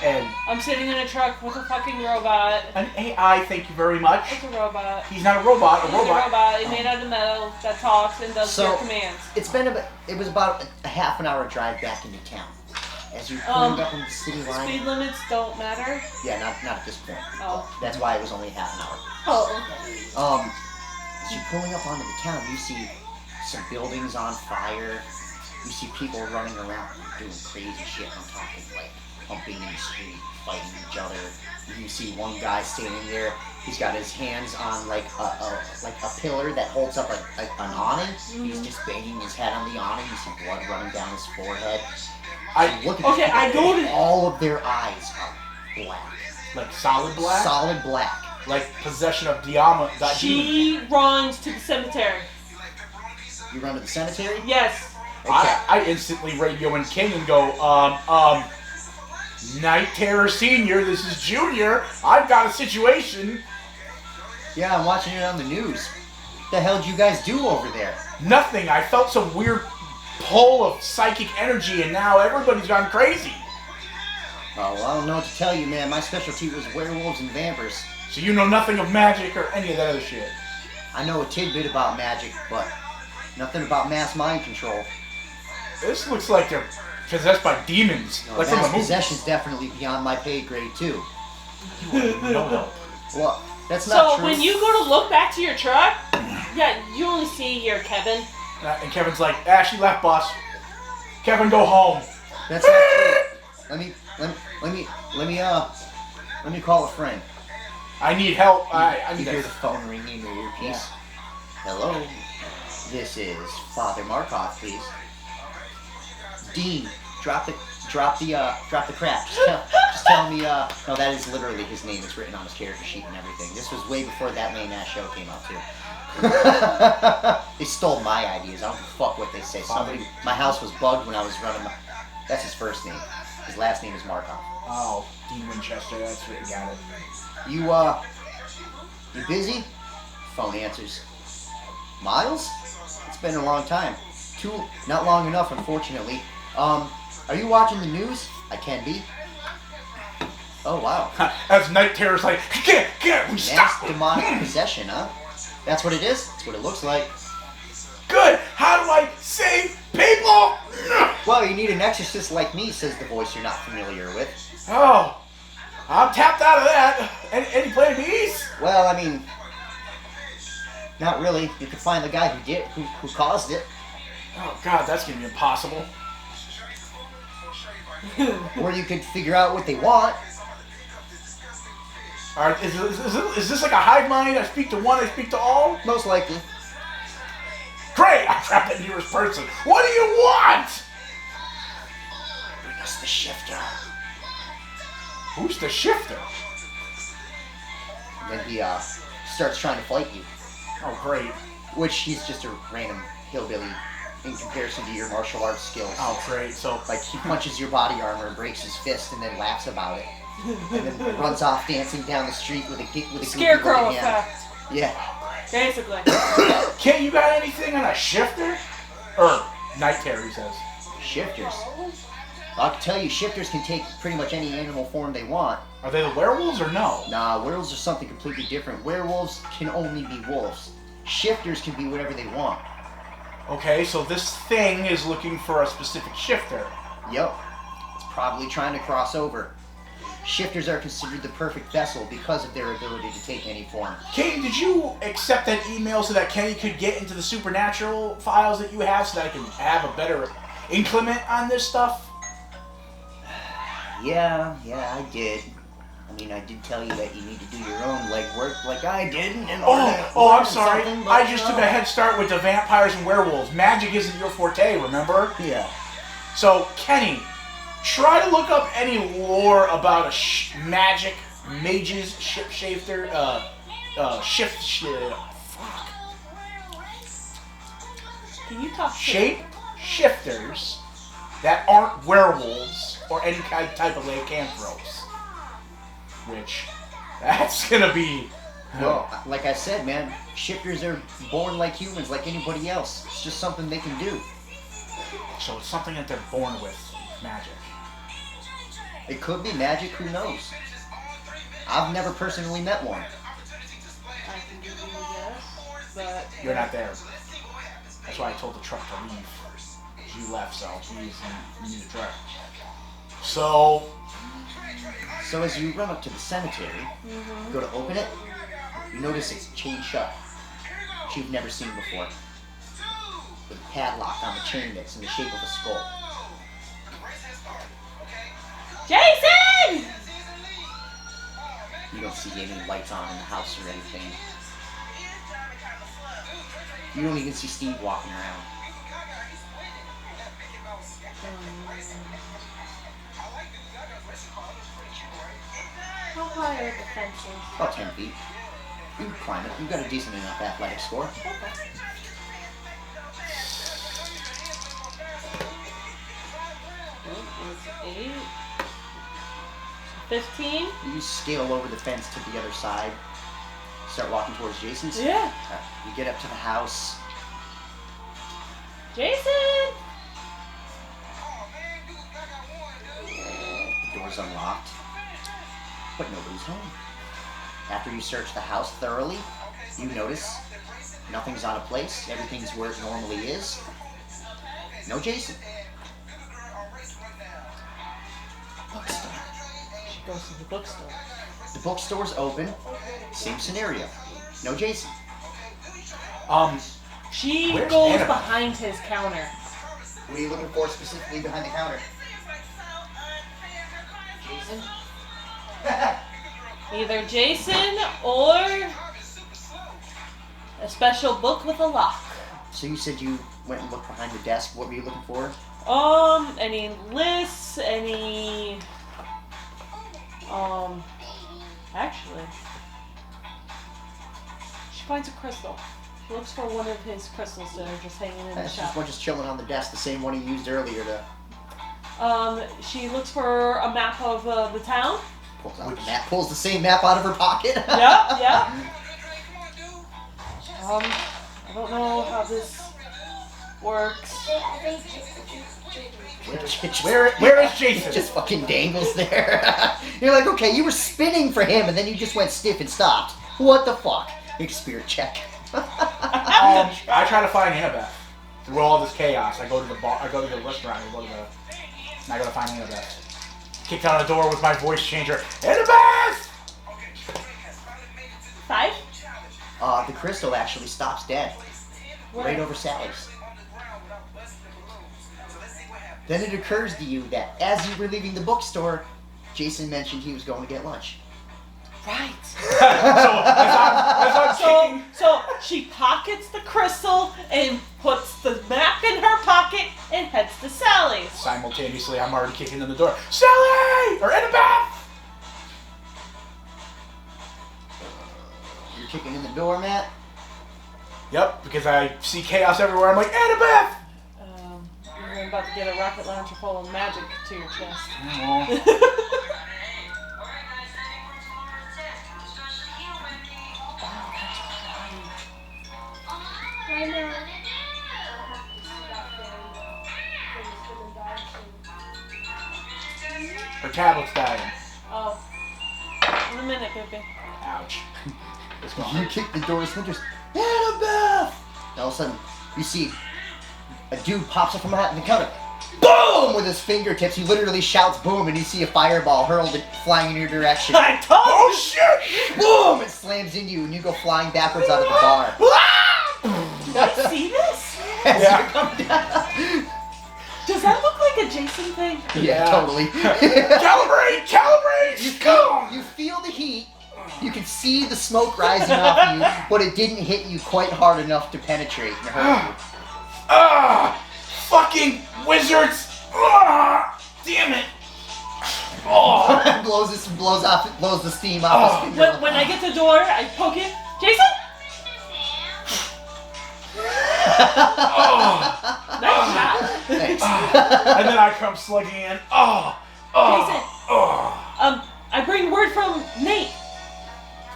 And I'm sitting in a truck with a fucking robot. an AI, thank you very much. It's a robot. He's not a robot. It's a robot. It's made out of metal that talks and does your commands. It was about a half an hour drive back into town. As you're pulling up on the city line. Speed limits don't matter. Yeah, not at this point. Oh. That's why it was only half an hour. Oh. As you're pulling up onto the town, you see some buildings on fire. You see people running around doing crazy shit. I'm talking like pumping in the street, fighting each other. You see one guy standing there. He's got his hands on like a pillar that holds up an awning. He's just banging his head on the awning. You see blood running down his forehead. Look at Okay, I noticed. all of their eyes are black. Like solid black? Solid black. Like possession of Diama. She runs to the cemetery. You run to the cemetery? Yes. Okay. I instantly radio in King and go, Night Terror Senior, this is Junior. I've got a situation. Yeah, I'm watching it on the news. What the hell did you guys do over there? Nothing. I felt some weird pull of psychic energy and now everybody's gone crazy. Oh, well, I don't know what to tell you, man. My specialty was werewolves and vampires. So you know nothing of magic or any of that other shit. I know a tidbit about magic, but nothing about mass mind control. This looks like they're possessed by demons. No, Like from the mass movies. possession's definitely beyond my pay grade, too. No help. Well, that's not So true. when you go to look back to your truck, yeah, you only see your Kevin. And Kevin's like, she left, boss. Kevin, go home. That's not true. Let me call a friend. I need help. I You need hear a... the phone ringing in your earpiece? Yeah. Hello? This is Father Markov, please. Dean, drop the crap. Just tell me, no, that is literally his name. It's written on his character sheet and everything. This was way before that main ass show came out, too. They stole my ideas. I don't give a fuck what they say. My house was bugged when I was running my... That's his first name. His last name is Markov. Oh, Dean Winchester, that's what you got it. You busy? Phone answers. Miles? It's been a long time. Not long enough, unfortunately. Are you watching the news? I can be. Oh, wow. As Night Terror's like, get, we Mass stop. demonic possession, huh? That's what it is? That's what it looks like. Good. How do I save people? Well, you need an exorcist like me, says the voice you're not familiar with. Oh, I'm tapped out of that. Any plan B's? Well, I mean, not really. You could find the guy who caused it. Oh God, that's gonna be impossible. Or you could figure out what they want. All right, is this like a hive mind? I speak to one, I speak to all. Most likely. Great, I trapped the nearest person. What do you want? Bring us the shifter. Who's the shifter? And then he starts trying to fight you. Oh, great. Which he's just a random hillbilly in comparison to your martial arts skills. Oh, great. So, Like, he punches your body armor and breaks his fist and then laughs about it. And then runs off dancing down the street with a goofy Scarecrow looking hand. effect, Yeah. basically. Kate, you got anything on a shifter? Or Night Terror, he says. Shifters. I can tell you, shifters can take pretty much any animal form they want. Are they the werewolves or no? Nah, werewolves are something completely different. Werewolves can only be wolves. Shifters can be whatever they want. Okay, so this thing is looking for a specific shifter. Yep. It's probably trying to cross over. Shifters are considered the perfect vessel because of their ability to take any form. Kate, did you accept that email so that Kenny could get into the supernatural files that you have so that I can have a better inclement on this stuff? Yeah, I did. I mean, I did tell you that you need to do your own legwork like I did. I'm sorry. I just took a head start with the vampires and werewolves. Magic isn't your forte, remember? Yeah. So, Kenny, try to look up any lore about a magic, mages, shifter, fuck. Can you talk Shape shifters that aren't werewolves or any type of lycanthropes. Which, that's gonna be... Well, like I said, man, shifters are born like humans, like anybody else. It's just something they can do. So it's something that they're born with, magic. It could be magic, who knows? I've never personally met one. I can give you a guess, but You're not there. That's why I told the truck to leave. You left, so please, you need a truck. So as you run up to the cemetery, you go to open it, you notice it's chained shut, which you've never seen before. with a padlock on the chain that's in the shape of a skull. Jason! You don't see any lights on in the house or anything. You don't even see Steve walking around. How high are the fences? About 10 feet. You can climb it. You've got a decent enough athletic score. Okay. It's 8. 15? You scale over the fence to the other side. Start walking towards Jason's. Yeah. You get up to the house. Jason! The door's unlocked. But nobody's home. After you search the house thoroughly, you notice nothing's out of place. Everything's where it normally is. No Jason. Bookstore. She goes to the bookstore. The bookstore's open. Same scenario. No Jason. She Where's goes Annabelle? behind his counter. What are you looking for specifically behind the counter? Jason? Either Jason or a special book with a lock. So you said you went and looked behind the desk. What were you looking for? Any lists, any, actually, she finds a crystal. She looks for one of his crystals that are just hanging in the That's just shop. one just chilling on the desk, the same one he used earlier to She looks for a map of the town. pulls out the map, pulls the same map out of her pocket. Yep. I don't know how this works. I think Where is Jason? It just fucking dangles there. You're like, okay, you were spinning for him, and then you just went stiff and stopped. What the fuck? Big spirit check. I try to find Annabeth through all this chaos. I go to the bar. I go to the restaurant. And I go to find Annabeth. Kick down the door with my voice changer. Annabeth! 5? The crystal actually stops dead. Right Where? over Sally's. Then it occurs to you that as you were leaving the bookstore, Jason mentioned he was going to get lunch. Right. So as I'm kicking, So she pockets the crystal and puts the map in her pocket and heads to Sally's. simultaneously, I'm already kicking in the door. Sally! Or Annabeth! You're kicking in the door, Matt. Yep, because I see chaos everywhere. I'm like, Annabeth! You're about to get a rocket launcher full of magic to your chest. I know. Her tablet's dying. Oh. In a minute, baby. Ouch. It's You gone. kick the door splinters. Annabeth! And all of a sudden, you see a dude pops up from behind the counter. Boom! With his fingertips, he literally shouts boom, and you see a fireball hurled and flying in your direction. I told Oh shit! Boom! It slams into you, and you go flying backwards out of the bar. you! See this? As Yeah. you come down. Does that look like a Jason thing? Yeah, totally. Calibrate! Calibrate! You feel the heat. You can see the smoke rising off of you, but it didn't hit you quite hard enough to penetrate and hurt you. Ah! Fucking wizards! Ah! Damn it! Oh! blows the steam off his finger. When I get to the door, I poke it. Jason? Oh! Nice shot. Thanks. And then I come slugging in. Oh! Oh! Jason. Oh! I bring word from Nate.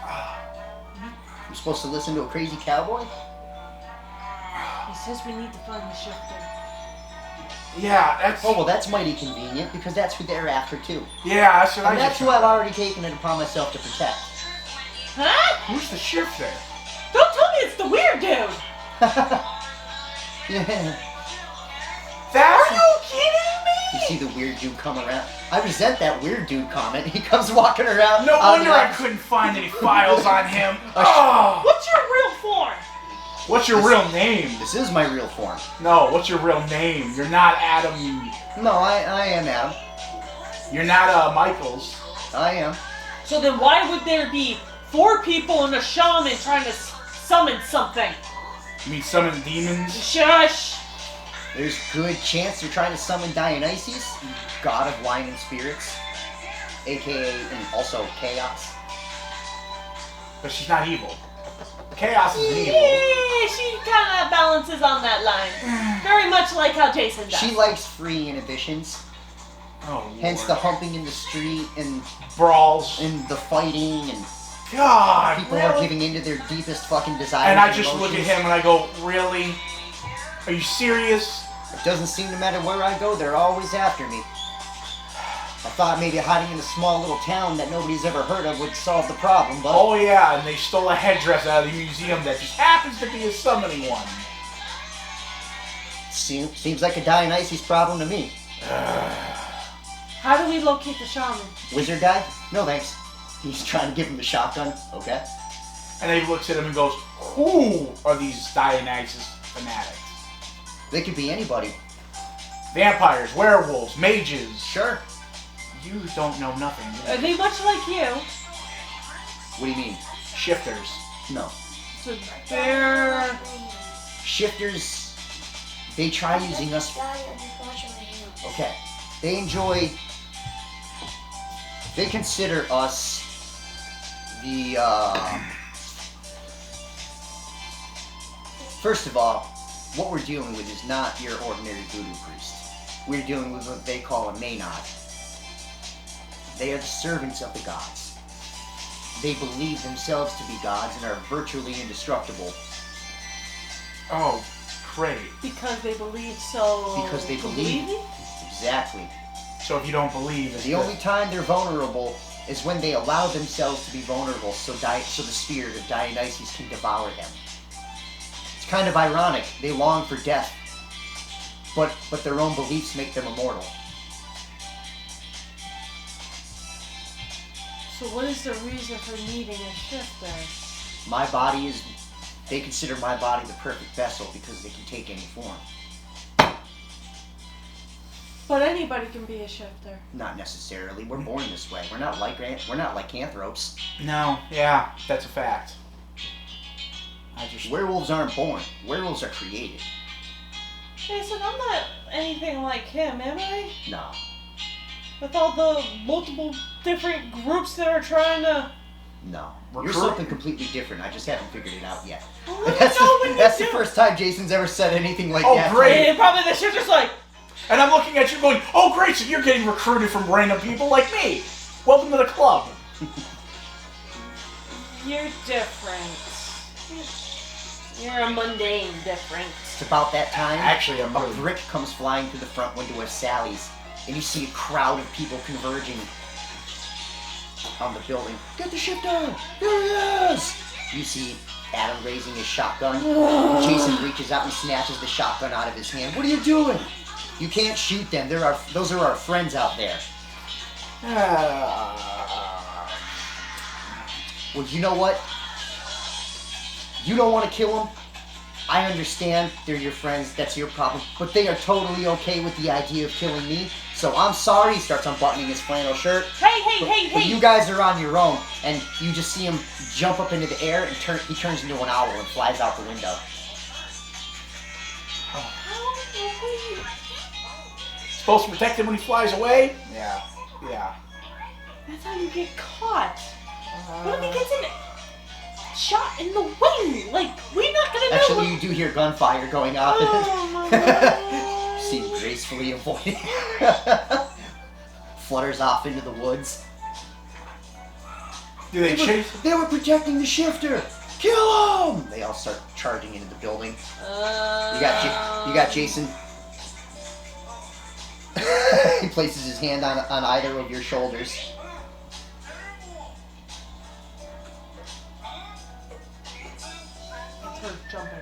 I'm supposed to listen to a crazy cowboy? He says we need to find the shifter. Yeah, that's. Oh, well, that's mighty convenient, because that's who they're after, too. Yeah, that's what And I that's just. who I've already taken it upon myself to protect. Huh? Who's the shifter? Don't tell me it's the weird dude. Yeah. That's. Are you kidding You me? see the weird dude come around. I resent that weird dude comment. He comes walking around. No out of wonder the I office. couldn't find any files on him. Oh! What's your real form? What's your real name? This is my real form. No, what's your real name? You're not Adam. No, I am Adam. You're not Michaels. I am. So then why would there be 4 people and a shaman trying to summon something? You mean summon demons? Shush! There's good chance you're trying to summon Dionysus, god of wine and spirits, aka and also chaos. But she's not evil. Chaos is evil. Yeah, she kind of balances on that line. Very much like how Jason does. She likes free inhibitions, Oh, hence Lord. the humping in the street and Brawls. the fighting and God, people really? are giving into their deepest fucking desires. And I and just look at emotions. him and I go, really? Are you serious? It doesn't seem to matter where I go, they're always after me. I thought maybe hiding in a small little town that nobody's ever heard of would solve the problem, but Oh yeah, and they stole a headdress out of the museum that just happens to be a summoning one. seems like a Dionysus problem to me. How do we locate the shaman? Wizard guy? No thanks. He's trying to give him the shotgun. Okay. And then he looks at him and goes, who are these Dionysus fanatics? They could be anybody. Vampires, werewolves, mages. Sure. You don't know nothing. Are they much like you? What do you mean? Shifters. No. So they're... Shifters, they try using us. Okay. They consider us the, First of all, what we're dealing with is not your ordinary voodoo priest. We're dealing with what they call a Maynard. They are the servants of the gods. They believe themselves to be gods and are virtually indestructible. Oh, great. Because they believe so... Because they believe. Exactly. So if you don't believe it's The only time they're vulnerable is when they allow themselves to be vulnerable so the spirit of Dionysus can devour them. It's kind of ironic. They long for death, but their own beliefs make them immortal. So what is the reason for needing a shifter? My body is... They consider my body the perfect vessel because they can take any form. But anybody can be a shifter. Not necessarily. We're born this way. We're not lycanthropes. No, yeah, that's a fact. Werewolves aren't born. Werewolves are created. Jason, I'm not anything like him, am I? No. With all the multiple different groups that are trying to... No. Recruit- You're something completely different. I just haven't figured it out yet. Well, let me know when you That's do. the first time Jason's ever said anything like Oh, that. great. And probably the shifter's like, And I'm looking at you going, oh great, so you're getting recruited from random people like me. Welcome to the club. you're different. You're a mundane different. It's about that time. Actually, I'm a really... brick comes flying through the front window of Sally's, and you see a crowd of people converging on the building. Get the shifter! There he is! You see Adam raising his shotgun. Jason reaches out and snatches the shotgun out of his hand. What are you doing? You can't shoot them. Those are our friends out there. Well, you know what? You don't want to kill them. I understand they're your friends. That's your problem. But they are totally okay with the idea of killing me. So I'm sorry. He starts unbuttoning his flannel shirt. But you guys are on your own. And you just see him jump up into the air and he turns into an owl and flies out the window. Supposed to protect him when he flies away? Yeah. Yeah. That's how you get caught. What if he gets shot in the wing? Like, we're not gonna know. Actually, you do hear gunfire going off. Oh my god. See him gracefully avoiding. Flutters off into the woods. Do they chase? They were protecting the shifter. Kill him! They all start charging into the building. You got Jason. He places his hand on either of your shoulders. That's her jumping.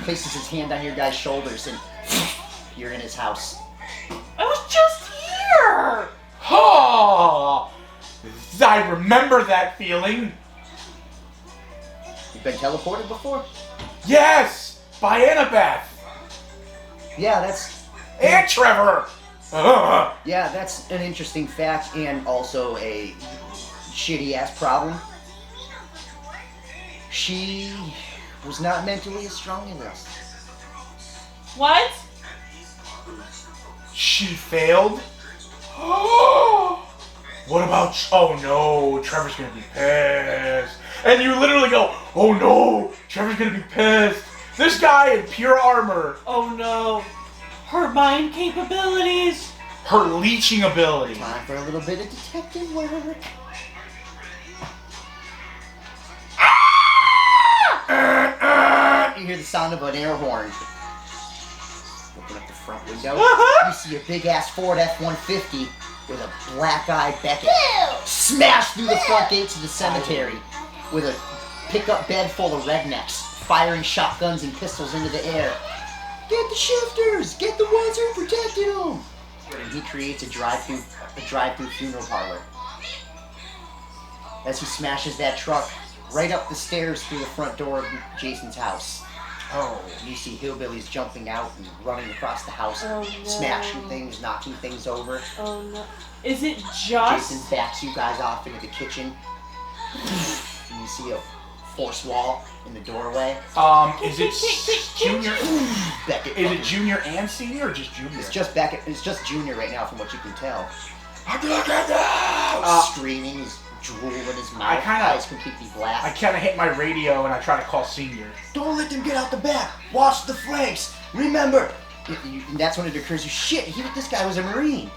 Places his hand on your guy's shoulders and you're in his house. I was just here! Oh! I remember that feeling. You've been teleported before? Yes! By Annabeth! Yeah, that's And Trevor! yeah, that's an interesting fact and also a shitty ass problem. She was not mentally as strong as us. What? She failed? What about... Oh no, Trevor's gonna be pissed. And you literally go, oh no, Trevor's gonna be pissed. This guy in pure armor. Oh no. Her mind capabilities. Her leeching ability. Time for a little bit of detective work. You hear the sound of an air horn. Open up the front window. You see a big ass Ford F-150 with a black-eyed Beckett smash through the front gates of the cemetery with a pickup bed full of rednecks firing shotguns and pistols into the air. Get the shifters! Get the ones who protected them! And he creates a drive-through funeral parlor. As he smashes that truck right up the stairs through the front door of Jason's house. Oh. And you see hillbillies jumping out and running across the house, Oh, no. smashing things, knocking things over. Oh no. Is it Jason just... backs you guys off into the kitchen. And you see a force wall in the doorway. Is it Junior? Beckett. Is it Junior and Senior or just Junior? It's just Beckett. It's just Junior right now, from what you can tell. Screaming, his drool in his mouth. Eyes completely black. I kind of hit my radio and I try to call Senior. Don't let them get out the back. Watch the flanks. Remember. And that's when it occurs to you, shit, this guy was a Marine.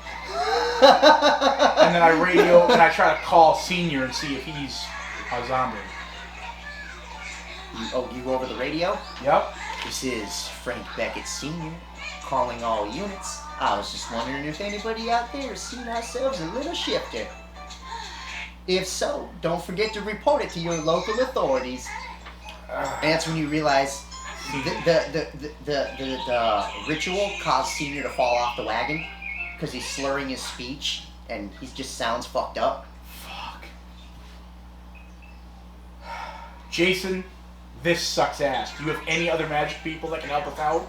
And then I radio and I try to call Senior and see if he's a zombie. You go over the radio? Yep. This is Frank Beckett Sr. calling all units. I was just wondering if anybody out there has seen ourselves a little shifter. If so, don't forget to report it to your local authorities. And that's when you realize the ritual caused Senior to fall off the wagon because he's slurring his speech and he just sounds fucked up. Fuck. Jason, this sucks ass. Do you have any other magic people that can help us out?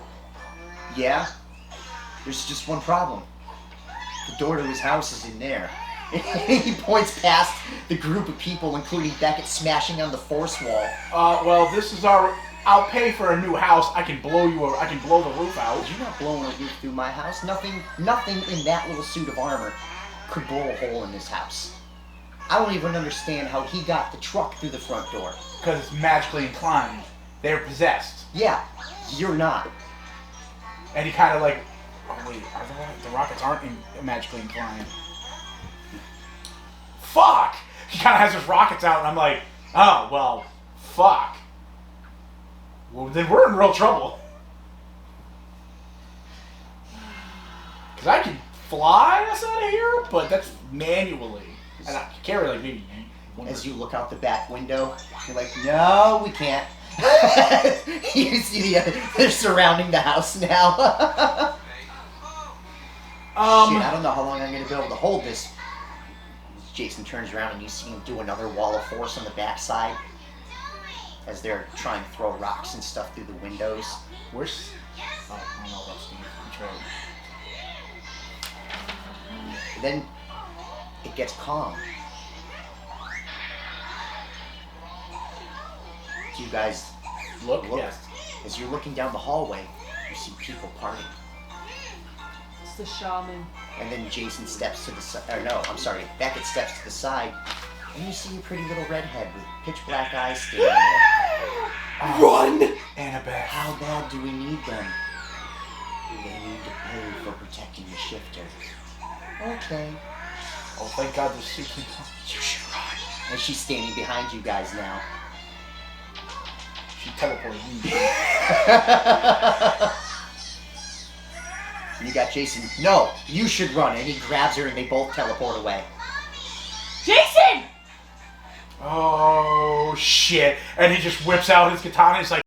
Yeah. There's just one problem. The door to his house is in there. He points past the group of people, including Beckett, smashing on the force wall. Well, this is our... I'll pay for a new house. I can blow the roof out. You're not blowing a roof through my house. Nothing in that little suit of armor could blow a hole in this house. I don't even understand how he got the truck through the front door. Because it's magically inclined. They're possessed. Yeah, you're not. And he kind of like... Oh, wait. The rockets aren't magically inclined. Fuck! He kind of has his rockets out, and I'm like, oh, well, fuck. Well, then we're in real trouble. Because I can fly us out of here, but that's manually. And I can carry, like, maybe... As you look out the back window, you're like, no, we can't. You see they're surrounding the house now. Shit, I don't know how long I'm going to be able to hold this. Jason turns around and you see him do another wall of force on the backside as they're trying to throw rocks and stuff through the windows. Where's... Oh, I don't know about Steve. He's right. And then it gets calm. Do you guys Look? Yes. As you're looking down the hallway, you see people parting. It's the shaman. And then Jason steps to the side. Or no, I'm sorry. Beckett steps to the side. And you see a pretty little redhead with pitch black eyes standing there. Run! Annabeth. How bad do we need them? They need to pay for protecting the shifter. Okay. Oh, thank God there's 60. You should run. And she's standing behind you guys now. She teleported me. You got Jason. No, you should run. And he grabs her and they both teleport away. Jason! Oh, shit. And he just whips out his katana and he's like,